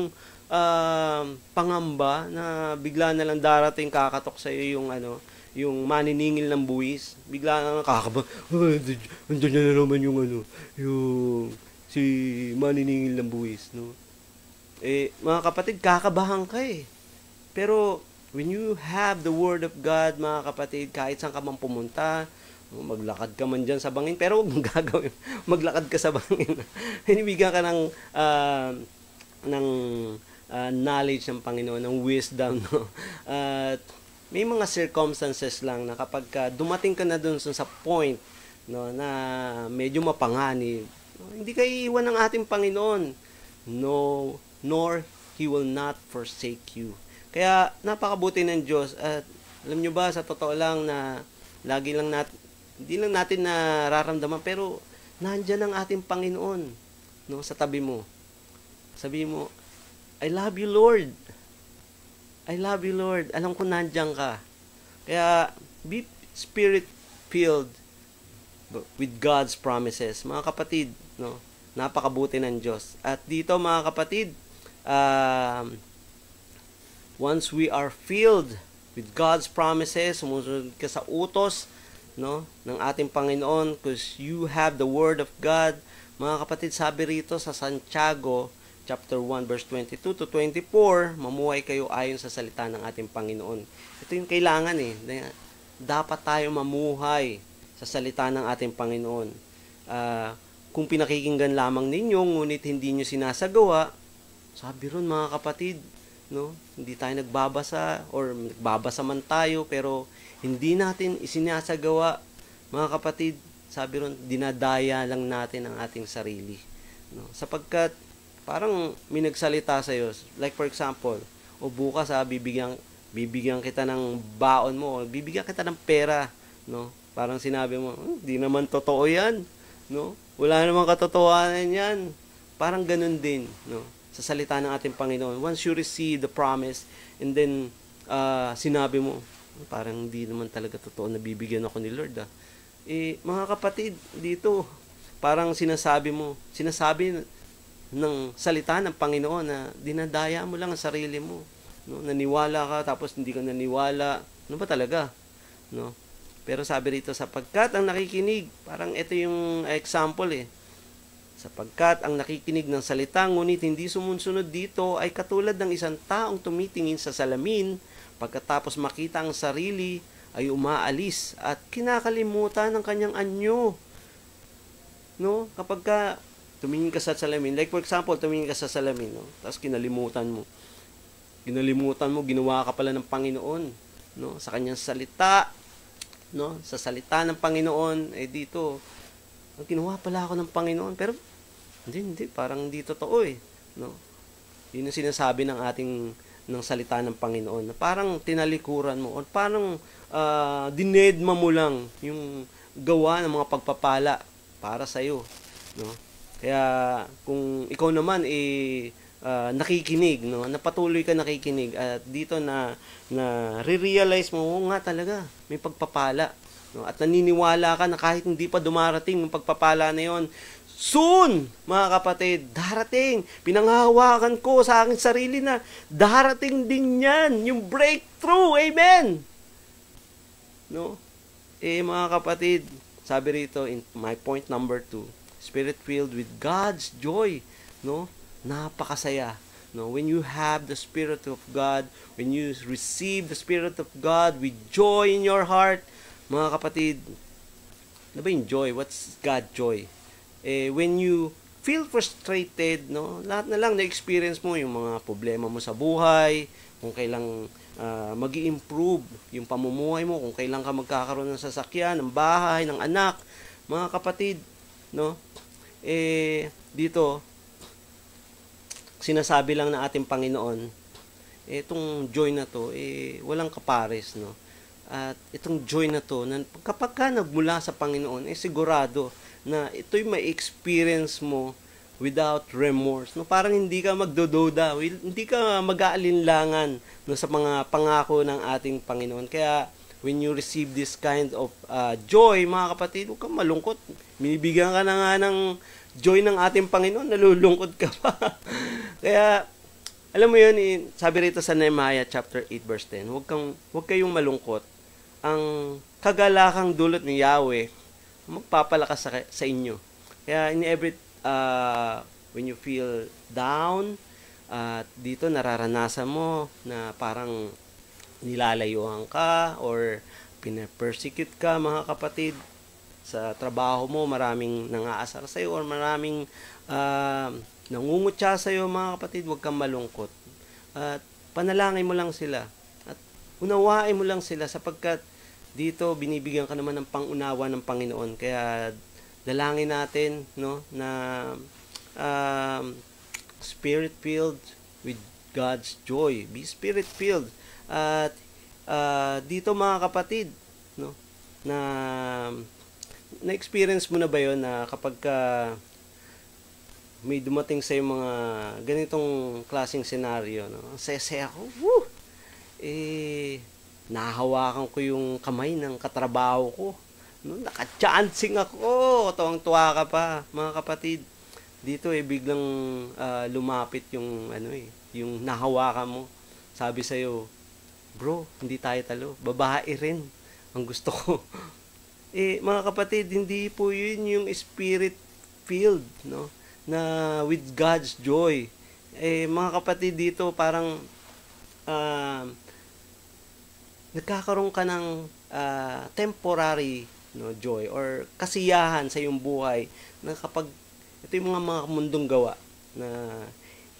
pangamba na bigla na lang darating kakatok sa iyo yung maniningil ng buwis, bigla na kakaba, nandiyan na naman yung si maniningil ng buwis, no? Mga kapatid, kakabahan ka eh. Pero when you have the Word of God, mga kapatid, kahit saan ka man pumunta, maglakad ka man dyan sa bangin, pero huwag mong gagawin, maglakad ka sa bangin. Hinibigyan ka ng knowledge ng Panginoon, ng wisdom, no? At may mga circumstances lang na kapag dumating ka na dun sa point, no, na medyo mapanganib, no, hindi ka iiwan ng ating Panginoon. No, nor He will not forsake you. Kaya napakabuti ng Diyos. At alam nyo ba, sa totoo lang na lagi lang hindi lang natin nararamdaman, pero nandyan ang ating Panginoon. no, sa tabi mo. Sabi mo, I love you, Lord. I love you, Lord. Alam ko nandiyan ka. Kaya, be spirit-filled with God's promises. Mga kapatid, no, napakabuti ng Diyos. At dito, mga kapatid, once we are filled with God's promises, sumusunod ka sa utos, no, ng ating Panginoon, because you have the Word of God. Mga kapatid, sabi rito sa Santiago, chapter 1, verse 22 to 24, mamuhay kayo ayon sa salita ng ating Panginoon. Ito yung kailangan dapat tayo mamuhay sa salita ng ating Panginoon. Kung pinakikinggan lamang ninyo, ngunit hindi nyo sinasagawa, sabi ron mga kapatid, no, hindi tayo nagbabasa or nagbabasa man tayo pero hindi natin isinasagawa, mga kapatid, sabi ron, dinadaya lang natin ang ating sarili. No? Sapagkat parang may nagsalita sa iyo, like for example, o bukas bibigyan kita ng baon mo, o bibigyan kita ng pera, no? Parang sinabi mo, di naman totoo yan, no? Wala namang katotohanan yan. Parang ganun din, no? Sa salita ng ating Panginoon. Once you receive the promise, and then, sinabi mo, parang hindi naman talaga totoo na bibigyan ako ni Lord, mga kapatid, dito, parang sinasabi ng salita ng Panginoon na dinadaya mo lang ang sarili mo, no? Naniwala ka, tapos hindi ka naniwala. Ano ba talaga? No? Pero sabi rito, sapagkat ang nakikinig, parang ito yung example sapagkat ang nakikinig ng salita, ngunit hindi sumunod dito, ay katulad ng isang taong tumitingin sa salamin, pagkatapos makita ang sarili, ay umaalis at kinakalimutan ng kanyang anyo. No? Kapag tumingin ka sa salamin, like for example, tumingin ka sa salamin, no? Tapos kinalimutan mo, ginawa ka pala ng Panginoon, no? Sa kanyang salita, no, sa salita ng Panginoon, dito, ginawa pala ako ng Panginoon, pero hindi, parang hindi totoo no? Yun yung sinasabi ng salita ng Panginoon, na parang tinalikuran mo, o parang dinedma mo lang yung gawa ng mga pagpapala para sa iyo, no? Kaya kung ikaw naman nakikinig, no, napatuloy ka nakikinig at dito na re-realize mo, nga talaga may pagpapala, no, at naniniwala ka na kahit hindi pa dumarating yung pagpapala na yon, soon, mga kapatid, darating. Pinanghahawakan ko sa aking sarili na darating din yan, yung breakthrough. Amen. No? Mga kapatid, sabi rito in my point number 2, spirit-filled with God's joy, no? Napakasaya, no? When you have the Spirit of God, when you receive the Spirit of God with joy in your heart, mga kapatid, ano ba yung joy? What's God joy? When you feel frustrated, no? Lahat na lang na-experience mo yung mga problema mo sa buhay, kung kailang mag-i-improve yung pamumuhay mo, kung kailan ka magkakaroon ng sasakyan, ng bahay, ng anak, mga kapatid, no? Dito, sinasabi lang na ating Panginoon, itong joy na to, walang kapares, no? At itong joy na to, kapag ka nagmula sa Panginoon, sigurado na ito'y may experience mo without remorse. No? Parang hindi ka magdududa, hindi ka mag-aalinlangan, no, sa mga pangako ng ating Panginoon. Kaya, when you receive this kind of joy, mga kapatid, huwag kang malungkot. Binibigyan ka na nga ng joy ng ating Panginoon, nalulungkot ka pa. Kaya, alam mo yun, sabi rito sa Nehemiah chapter 8 verse 10, huwag kayong malungkot. Ang kagalakang dulot ni Yahweh, magpapalakas sa inyo. Kaya in every, when you feel down, dito nararanasan mo na parang nilalayuhan ka or pinapersecute ka, mga kapatid, sa trabaho mo, maraming nangaasar sa iyo or maraming nangungutya sa iyo, mga kapatid, huwag kang malungkot. At panalangin mo lang sila. At unawain mo lang sila sapagkat dito binibigyan ka naman ng pangunawa ng Panginoon. Kaya dalangin natin, no, na spirit-filled with God's joy. Be spirit-filled. At dito, mga kapatid, no, na-experience mo na ba yon na kapag may dumating sa mga ganitong klaseng senaryo, no? Ang saya-saya ako. Woo! Nahahawakan ko yung kamay ng katrabaho ko. No, naka-chancing ako. Tuwang-tuwa ka pa, mga kapatid. Dito biglang lumapit yung yung nahawakan mo. Sabi sa'yo, bro, hindi tayo talo. Babae rin ang gusto ko. Mga kapatid, hindi po yun yung spirit filled, no? Na with God's joy. Mga kapatid, dito parang nagkakaroon ka ng temporary, no, joy or kasiyahan sa iyong buhay na kapag ito yung mga mundong gawa na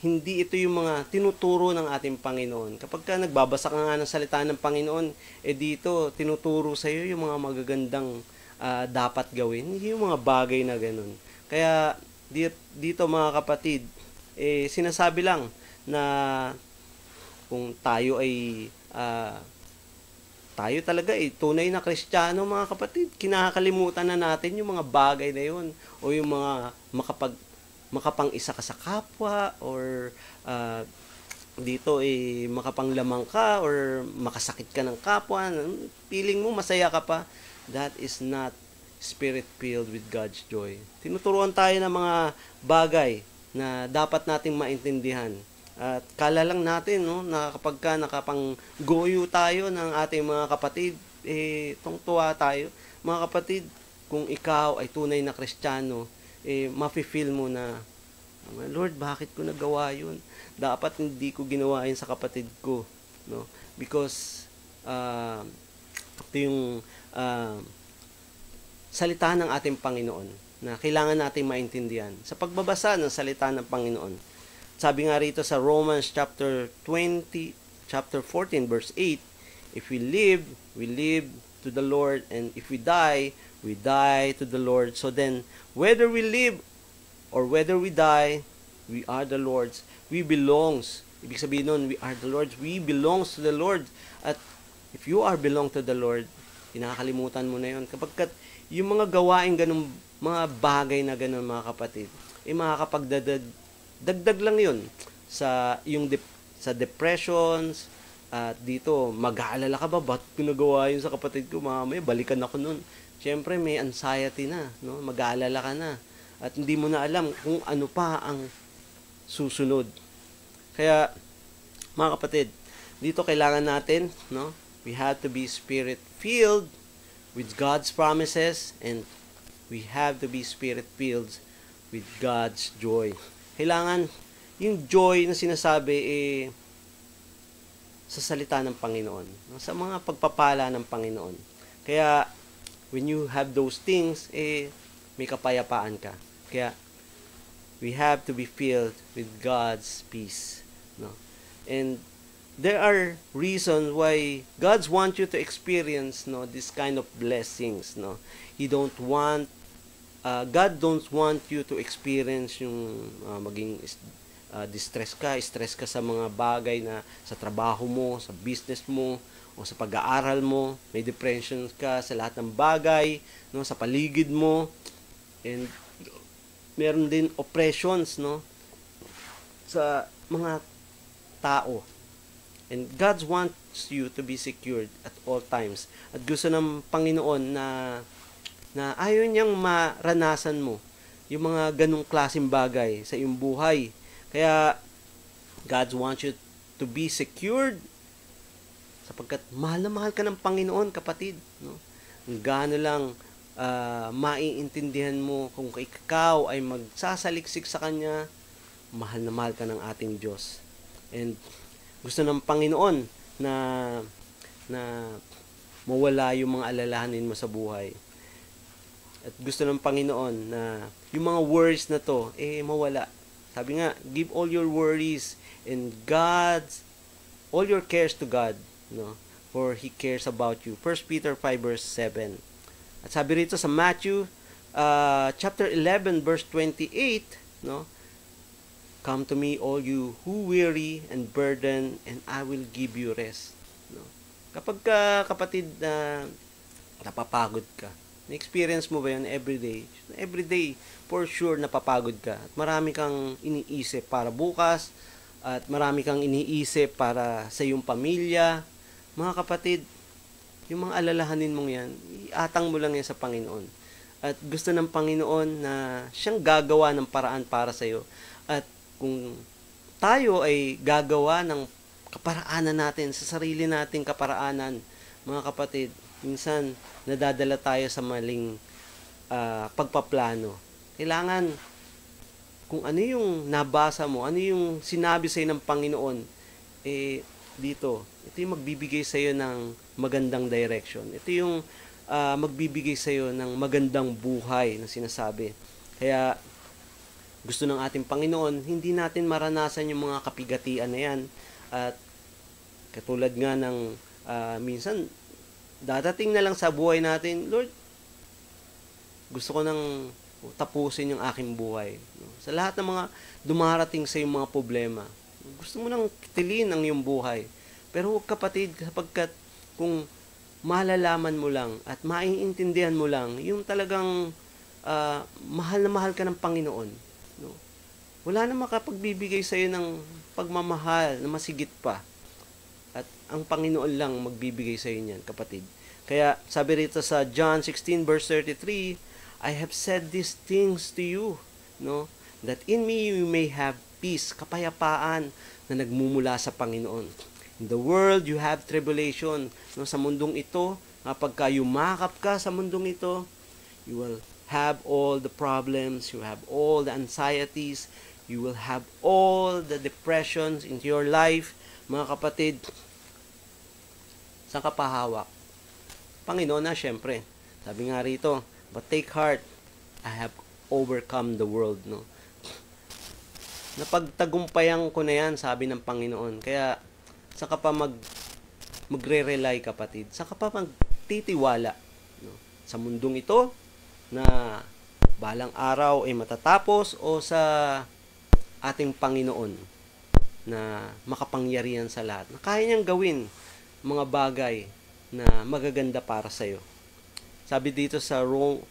hindi ito yung mga tinuturo ng ating Panginoon. Kapag ka nagbabasa ka nga ng salita ng Panginoon, dito tinuturo sa iyo yung mga magagandang dapat gawin, yung mga bagay na ganun. Kaya dito mga kapatid, sinasabi lang na kung tayo ay tayo talaga tunay na Kristiyano, mga kapatid, kinakalimutan na natin yung mga bagay na yun o yung mga makapang-isa ka sa kapwa or dito makapanglamang ka or makasakit ka ng kapwa, feeling mo masaya ka pa. That is not spirit-filled with God's joy. Tinuturuan tayo ng mga bagay na dapat nating maintindihan. At kala lang natin, no, na kapag ka nakapanggoyo tayo ng ating mga kapatid, tungtuwa tayo. Mga kapatid, kung ikaw ay tunay na Kristiyano, mafe-feel mo na, Lord, bakit ko nagawa yun? Dapat hindi ko ginawa yun sa kapatid ko. No? Because, ito yung salita ng ating Panginoon na kailangan nating maintindihan. Sa pagbabasa ng salita ng Panginoon, sabi nga rito sa Romans chapter 14 verse 8, if we live to the Lord, and if we die to the Lord. So then, whether we live or whether we die, we are the Lord's. We belongs. Ibig sabihin nun, we are the Lord's. We belongs to the Lord. At if you are belong to the Lord, kinakalimutan mo na yun. Kapag yung mga gawain ganun, mga bagay na ganun, mga kapatid, makakapagdagdag lang yun sa sa depressions. At dito, mag-aalala ka ba, ba't pinagawa yun sa kapatid ko? Mamaya, balikan ako nun. Siyempre, may anxiety na, no? Mag-aalala ka na. At hindi mo na alam kung ano pa ang susunod. Kaya, mga kapatid, dito kailangan natin, no? We have to be spirit-filled with God's promises, and we have to be spirit-filled with God's joy. Kailangan, yung joy na sinasabi, sa salita ng Panginoon, no? Sa mga pagpapala ng Panginoon. Kaya, when you have those things, may kapayapaan ka. Kaya, we have to be filled with God's peace. No? And, there are reasons why God wants you to experience, no, this kind of blessings. No? God don't want you to experience yung maging stress ka sa mga bagay na sa trabaho mo, sa business mo, o sa pag-aaral mo, may depression ka sa lahat ng bagay, no, sa paligid mo, and meron din oppressions, no, sa mga tao. And God wants you to be secured at all times. At gusto ng Panginoon na ayaw niyang maranasan mo yung mga ganong klaseng bagay sa iyong buhay. Kaya, God wants you to be secured sapagkat mahal na mahal ka ng Panginoon, kapatid. No? Gaano lang maiintindihan mo kung ikaw ay magsasaliksik sa Kanya, mahal na mahal ka ng ating Diyos. And gusto ng Panginoon na mawala yung mga alalahanin mo sa buhay. At gusto ng Panginoon na yung mga worries na to, mawala. Sabi nga, give all your worries and all your cares to God, no? For He cares about you. 1 Peter 5 verse 7. At sabi rito sa Matthew chapter 11 verse 28, no? Come to me, all you who weary and burden, and I will give you rest. No? Kapag ka, kapatid, napapagod ka, Na-experience mo ba yun everyday? Everyday, for sure, napapagod ka. At marami kang iniisip para bukas, at marami kang iniisip para sa iyong pamilya. Mga kapatid, yung mga alalahanin mong yan, iatang mo lang yan sa Panginoon. At gusto ng Panginoon na siyang gagawa ng paraan para sa iyo. At kung tayo ay gagawa ng kaparaanan natin, sa sarili nating kaparaanan, mga kapatid, minsan nadadala tayo sa maling pagpaplano. Kailangan, kung ano yung nabasa mo, ano yung sinabi sa'yo ng Panginoon, ito yung magbibigay sa'yo ng magandang direction. Ito yung magbibigay sa'yo ng magandang buhay na sinasabi. Kaya, gusto ng ating Panginoon, hindi natin maranasan yung mga kapigatian na yan. At katulad nga ng minsan, dadating na lang sa buhay natin, Lord, gusto ko nang tapusin yung aking buhay. Sa lahat ng mga dumarating sa yung mga problema, gusto mo nang kitilin ang iyong buhay. Pero kapatid, sapagkat kung malalaman mo lang at maiintindihan mo lang yung talagang mahal na mahal ka ng Panginoon, no? Wala na makapagbibigay sa iyo ng pagmamahal na masigit pa. At ang Panginoon lang magbibigay sa iyo niyan, kapatid. Kaya sabi rito sa John 16 verse 33, I have said these things to you, no, that in me you may have peace, kapayapaan na nagmumula sa Panginoon. In the world you have tribulation, no, sa mundong ito, kapag yumakap ka sa mundong ito, you will have all the problems, you have all the anxieties, you will have all the depressions into your life. Mga kapatid, saan ka pahawak? Panginoon na, syempre. Sabi nga rito, but take heart, I have overcome the world, no? Napagtagumpayan ko na yan, sabi ng Panginoon. Kaya, saan ka pa magre-rely, kapatid? Saan ka pa magtitiwala? No? Sa mundong ito, na balang araw ay matatapos, o sa ating Panginoon na makapangyarihan sa lahat, na kaya niyang gawin mga bagay na magaganda para sa iyo. Sabi dito sa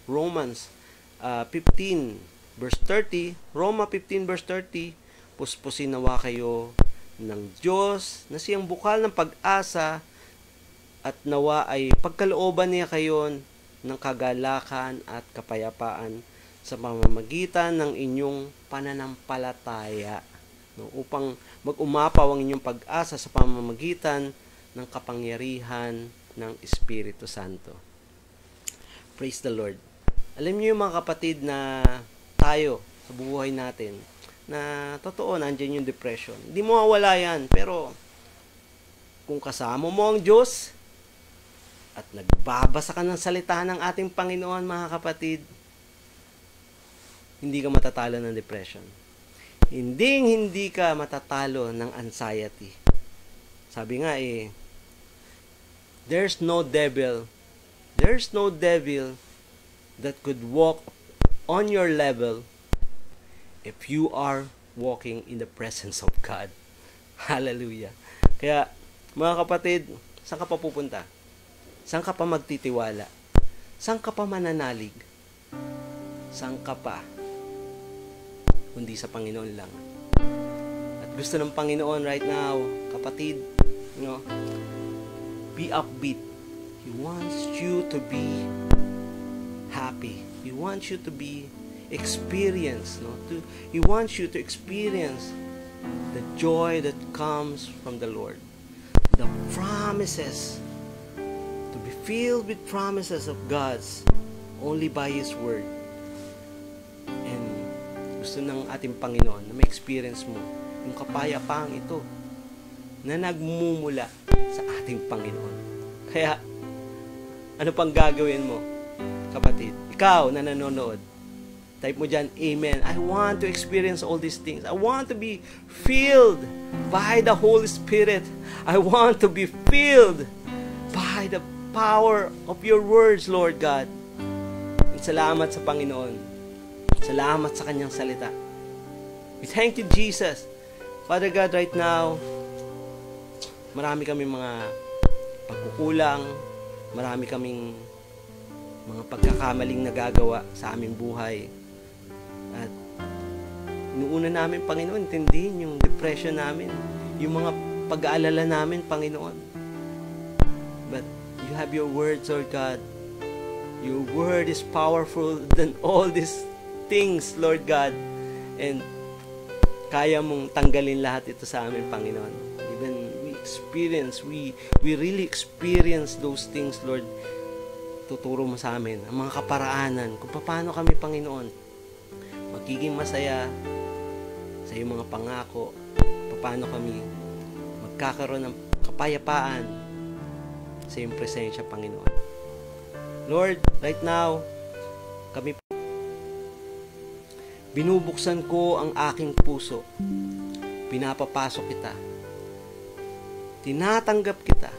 Romans 15 verse 30, Roma 15 verse 30, puspusin nawa kayo ng Diyos na siyang bukal ng pag-asa, at nawa ay pagkalooban niya kayo ng kagalakan at kapayapaan sa pamamagitan ng inyong pananampalataya, no, upang mag-umapaw ang inyong pag-asa sa pamamagitan ng kapangyarihan ng Espiritu Santo. Praise the Lord. Alam niyo mga kapatid na tayo sa buhay natin, na totoo nandiyan yung depression. Hindi mo mawala yan, pero kung kasama mo ang Diyos at nagbabasa ka ng salita ng ating Panginoon, mga kapatid, hindi ka matatalo ng depression. Hindi ka matatalo ng anxiety. Sabi nga there's no devil that could walk on your level if you are walking in the presence of God. Hallelujah. Kaya, mga kapatid, saan ka pa pupunta? Saan ka pa magtitiwala? Saan ka pa mananalig? Saan ka pa? Kundi sa Panginoon lang. At gusto ng Panginoon right now, kapatid, be upbeat. He wants you to be happy. He wants you to be experienced. He wants you to experience the joy that comes from the Lord. The promises, to be filled with promises of God's only by His Word. And gusto ng ating Panginoon na ma-experience mo yung kapayapaang ito na nagmumula sa ating Panginoon. Kaya, ano pang gagawin mo, kapatid? Ikaw na nanonood, type mo dyan, Amen. I want to experience all these things. I want to be filled by the Holy Spirit. I want to be filled by the power of your words, Lord God. And salamat sa Panginoon. Salamat sa Kanyang salita. We thank you, Jesus. Father God, right now, marami kaming mga pagkukulang, marami kaming mga pagkakamaling nagagawa sa aming buhay. At inuuna namin, Panginoon, intindihin yung depression namin, yung mga pag-aalala namin, Panginoon. But you have your words, Lord God. Your word is powerful than all these things, Lord God. And kaya mong tanggalin lahat ito sa amin, Panginoon. Even we really experience those things, Lord. Tuturo mo sa amin ang mga kaparaanan kung paano kami, Panginoon, magiging masaya sa iyong mga pangako, paano kami magkakaroon ng kapayapaan sa iyong presensya, Panginoon. Lord, right now, binubuksan ko ang aking puso. Pinapapasok kita. Tinatanggap kita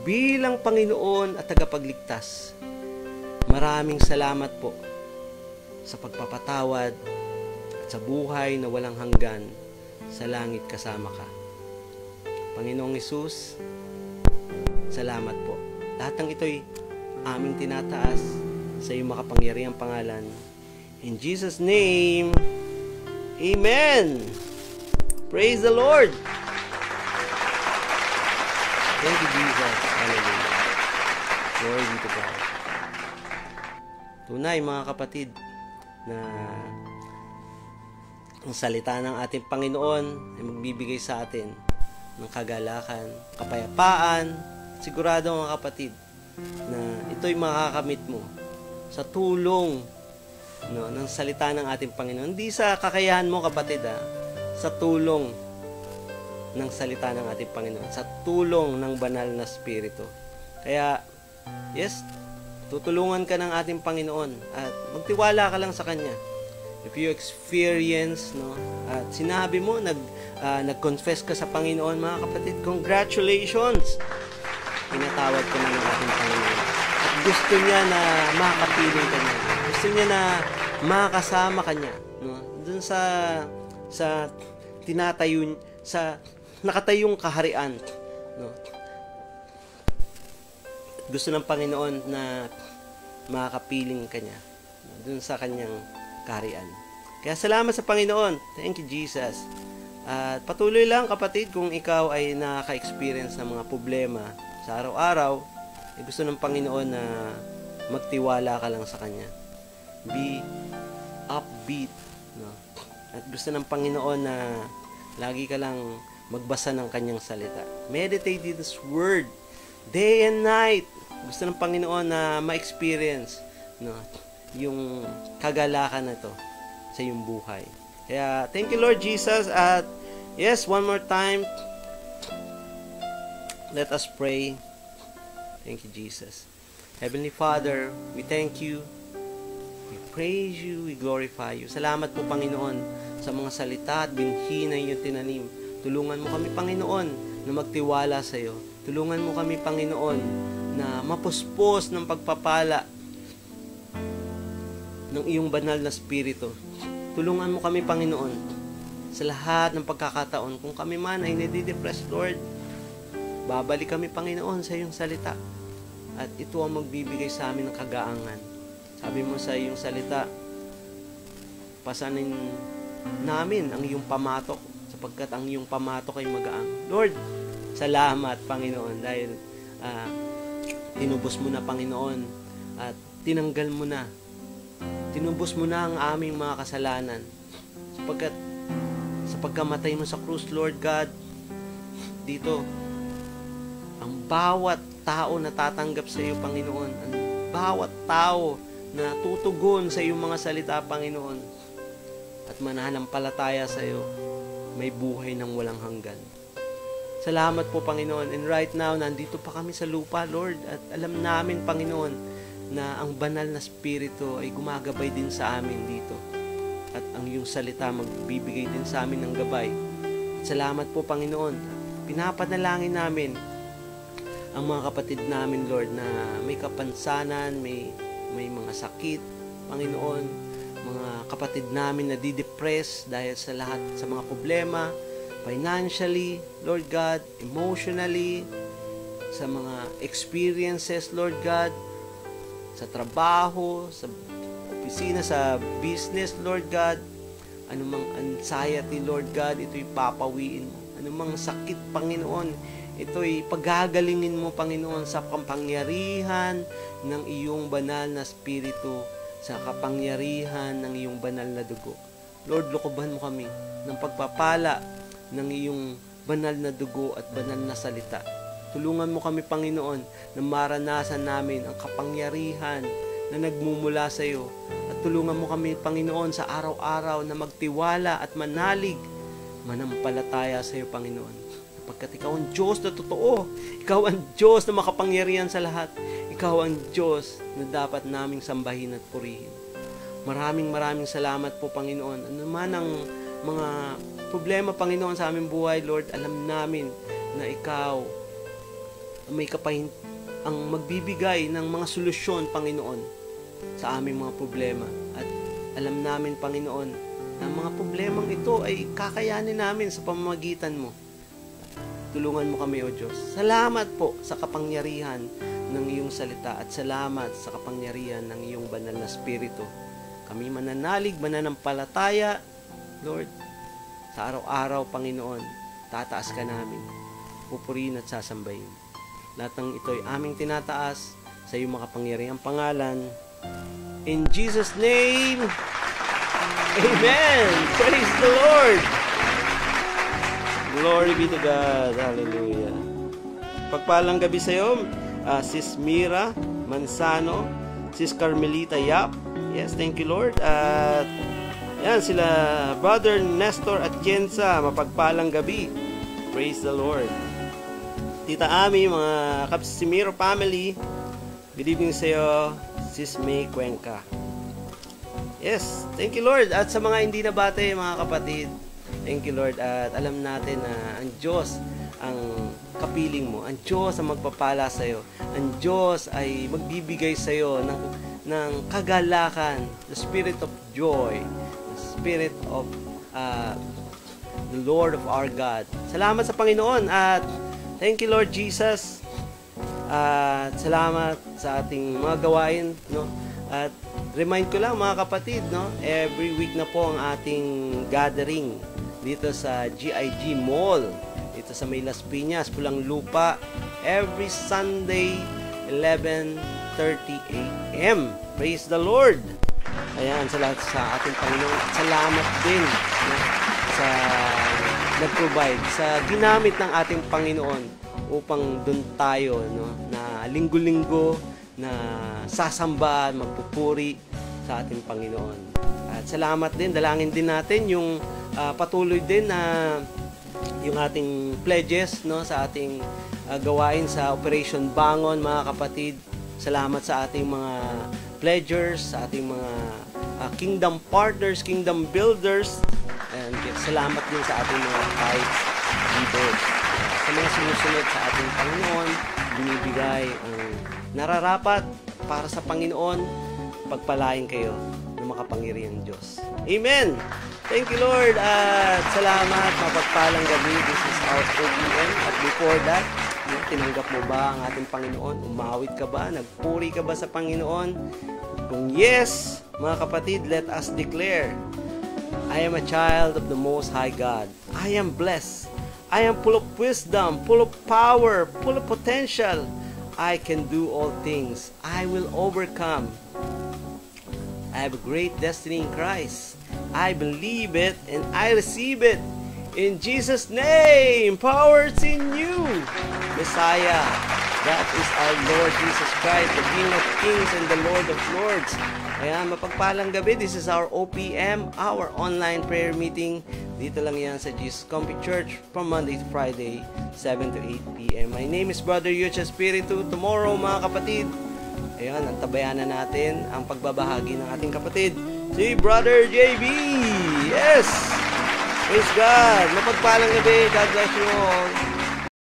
bilang Panginoon at tagapagligtas. Maraming salamat po sa pagpapatawad at sa buhay na walang hanggan sa langit kasama ka. Panginoong Hesus, salamat po. Lahat ng ito'y aming tinataas sa iyong makapangyarihang pangalan. In Jesus' name, Amen! Praise the Lord! Thank you, Jesus. Hallelujah. Glory be to God. Tunay, mga kapatid, na ang salita ng ating Panginoon ay magbibigay sa atin ng kagalakan, kapayapaan. Sigurado, mga kapatid, na ito'y makakamit mo sa tulong ng salita ng ating Panginoon. Hindi sa kakayahan mo, kapatid, sa tulong ng salita ng ating Panginoon, sa tulong ng banal na Espiritu. Kaya, yes, tutulungan ka ng ating Panginoon at magtiwala ka lang sa Kanya. If you experience, at sinabi mo, nag-confess ka sa Panginoon, mga kapatid, congratulations! Pinatawad ka na ng ating Panginoon. At gusto niya na makapiling ka niya. Gusto niya na makasama ka niya. Dun sa tinatayo, sa nakatayong kaharian. Gusto ng Panginoon na makapiling ka niya dun sa kanyang kaharian. Kaya salamat sa Panginoon. Thank you, Jesus. At patuloy lang, kapatid, kung ikaw ay nakaka-experience ng mga problema sa araw-araw, gusto ng Panginoon na magtiwala ka lang sa Kanya. Be upbeat. At gusto ng Panginoon na lagi ka lang magbasa ng Kanyang salita. Meditate in His Word day and night. Gusto ng Panginoon na ma-experience yung kagalakan na to sa iyong buhay. Kaya, thank you, Lord Jesus. At yes, one more time, let us pray. Thank you, Jesus. Heavenly Father, we thank you. We praise you. We glorify you. Salamat po, Panginoon, sa mga salita at binhi na iyong tinanim. Tulungan mo kami, Panginoon, na magtiwala sa iyo. Tulungan mo kami, Panginoon, na mapuspos ng pagpapala ng iyong banal na Espiritu. Tulungan mo kami, Panginoon, sa lahat ng pagkakataon. Kung kami man ay nadidepress, Lord, babalik kami, Panginoon, sa iyong salita. At ito ang magbibigay sa amin ng kagaangan. Sabi mo sa iyong salita, pasanin namin ang iyong pamatok, sapagkat ang iyong pamatok ay magaang. Lord, salamat, Panginoon, dahil tinubos mo na, Panginoon, at tinanggal mo na. Tinubos mo na ang aming mga kasalanan. Sapagkat sa pagkamatay mo sa krus, Lord God, dito, ang bawat tao na tatanggap sa iyo, Panginoon, ang bawat tao na tutugon sa iyong mga salita, Panginoon, at mananampalataya sa iyo, may buhay ng walang hanggan. Salamat po, Panginoon. And right now, nandito pa kami sa lupa, Lord, at alam namin, Panginoon, na ang banal na Espiritu ay gumagabay din sa amin dito. At ang iyong salita magbibigay din sa amin ng gabay. At salamat po, Panginoon. Pinapanalangin namin ang mga kapatid namin, Lord, na may kapansanan, may mga sakit, Panginoon, mga kapatid namin na di-depress dahil sa lahat sa mga problema, financially, Lord God, emotionally, sa mga experiences, Lord God, sa trabaho, sa opisina, sa business, Lord God. Anumang anxiety, Lord God, ito'y papawiin mo. Anumang sakit, Panginoon, ito'y pagagalingin mo, Panginoon, sa kapangyarihan ng iyong banal na Espiritu, sa kapangyarihan ng iyong banal na dugo. Lord, lukuban mo kami ng pagpapala ng iyong banal na dugo at banal na salita. Tulungan mo kami, Panginoon, na maranasan namin ang kapangyarihan na nagmumula sa iyo. At tulungan mo kami, Panginoon, sa araw-araw na magtiwala at manalig, manampalataya sa iyo, Panginoon. Pagkat ikaw ang Diyos na totoo, ikaw ang Diyos na makapangyarihan sa lahat, ikaw ang Diyos na dapat naming sambahin at purihin. Maraming salamat po, Panginoon. Ano man ang mga problema, Panginoon, sa aming buhay, Lord, alam namin na ikaw may ang magbibigay ng mga solusyon, Panginoon, sa aming mga problema. At alam namin, Panginoon, na mga problemang ito ay kakayanin namin sa pamamagitan mo. Tulungan mo kami, O Diyos. Salamat po sa kapangyarihan ng iyong salita at salamat sa kapangyarihan ng iyong banal na Espiritu. Kami mananalig, mananampalataya, Lord, sa araw-araw, Panginoon, tataas ka namin, pupurihin at sasambahin. Lahat ng ito ay aming tinataas sa iyong makapangyarihang pangalan. In Jesus' name, Amen! Praise the Lord! Glory be to God. Hallelujah. Pagpalang gabi sa iyo, Sis Mira Manzano, Sis Carmelita Yap. Yes, thank you, Lord. At yan, sila Brother Nestor at Jensa, mapagpalang gabi. Praise the Lord. Tita Ami, mga Kapsimiro family, good evening sa iyo, Sis May Cuenca. Yes, thank you, Lord. At sa mga hindi nabate, mga kapatid, thank you, Lord. At alam natin na ang Diyos ang kapiling mo. Ang Diyos ang magpapala sa iyo. Ang Diyos ay magbibigay sa iyo ng kagalakan, the spirit of joy, the spirit of the Lord of our God. Salamat sa Panginoon at thank you, Lord Jesus. At salamat sa ating mga gawain, no? At remind ko lang, mga kapatid, no? Every week na po ang ating gathering dito sa GIG Mall, dito sa May Las Piñas, Pulang Lupa, every Sunday 11:30 a.m. Praise the Lord. Ayan, salamat sa ating Panginoon. Salamat din, no? Sa nag-provide, sa ginamit ng ating Panginoon upang doon tayo, no, na linggo-linggo na sasamba, magpupuri sa ating Panginoon. At salamat din, dalangin din natin yung patuloy din na yung ating pledges, no, sa ating gawain sa Operation Bangon, mga kapatid. Salamat sa ating mga pledgers, sa ating mga kingdom partners, kingdom builders. And salamat din sa ating mga tithes leaders. Sa mga sumusunod sa ating Panginoon, binibigay ang nararapat para sa Panginoon, pagpalain kayo ng makapangyarihang Diyos. Amen! Thank you, Lord, at salamat, mapagpalang gabi. This is our OPM. At before that, tinanggap mo ba ang ating Panginoon? Umawit ka ba? Nagpuri ka ba sa Panginoon? Kung yes, mga kapatid, let us declare, I am a child of the Most High God. I am blessed. I am full of wisdom, full of power, full of potential. I can do all things. I will overcome. I have a great destiny in Christ. I believe it and I receive it. In Jesus' name, power is in you. Messiah, that is our Lord Jesus Christ, the King of Kings and the Lord of Lords. Ayan, mapagpalang gabi. This is our OPM, our online prayer meeting. Dito lang yan sa Jesus Comfy Church from Monday to Friday, 7 to 8 p.m. My name is Brother Yucha Espiritu. Tomorrow, mga kapatid, ayan, antabayanan natin ang pagbabahagi ng ating kapatid, si Brother JB. Yes! Praise God! Mapagpalang gabi. God bless you all.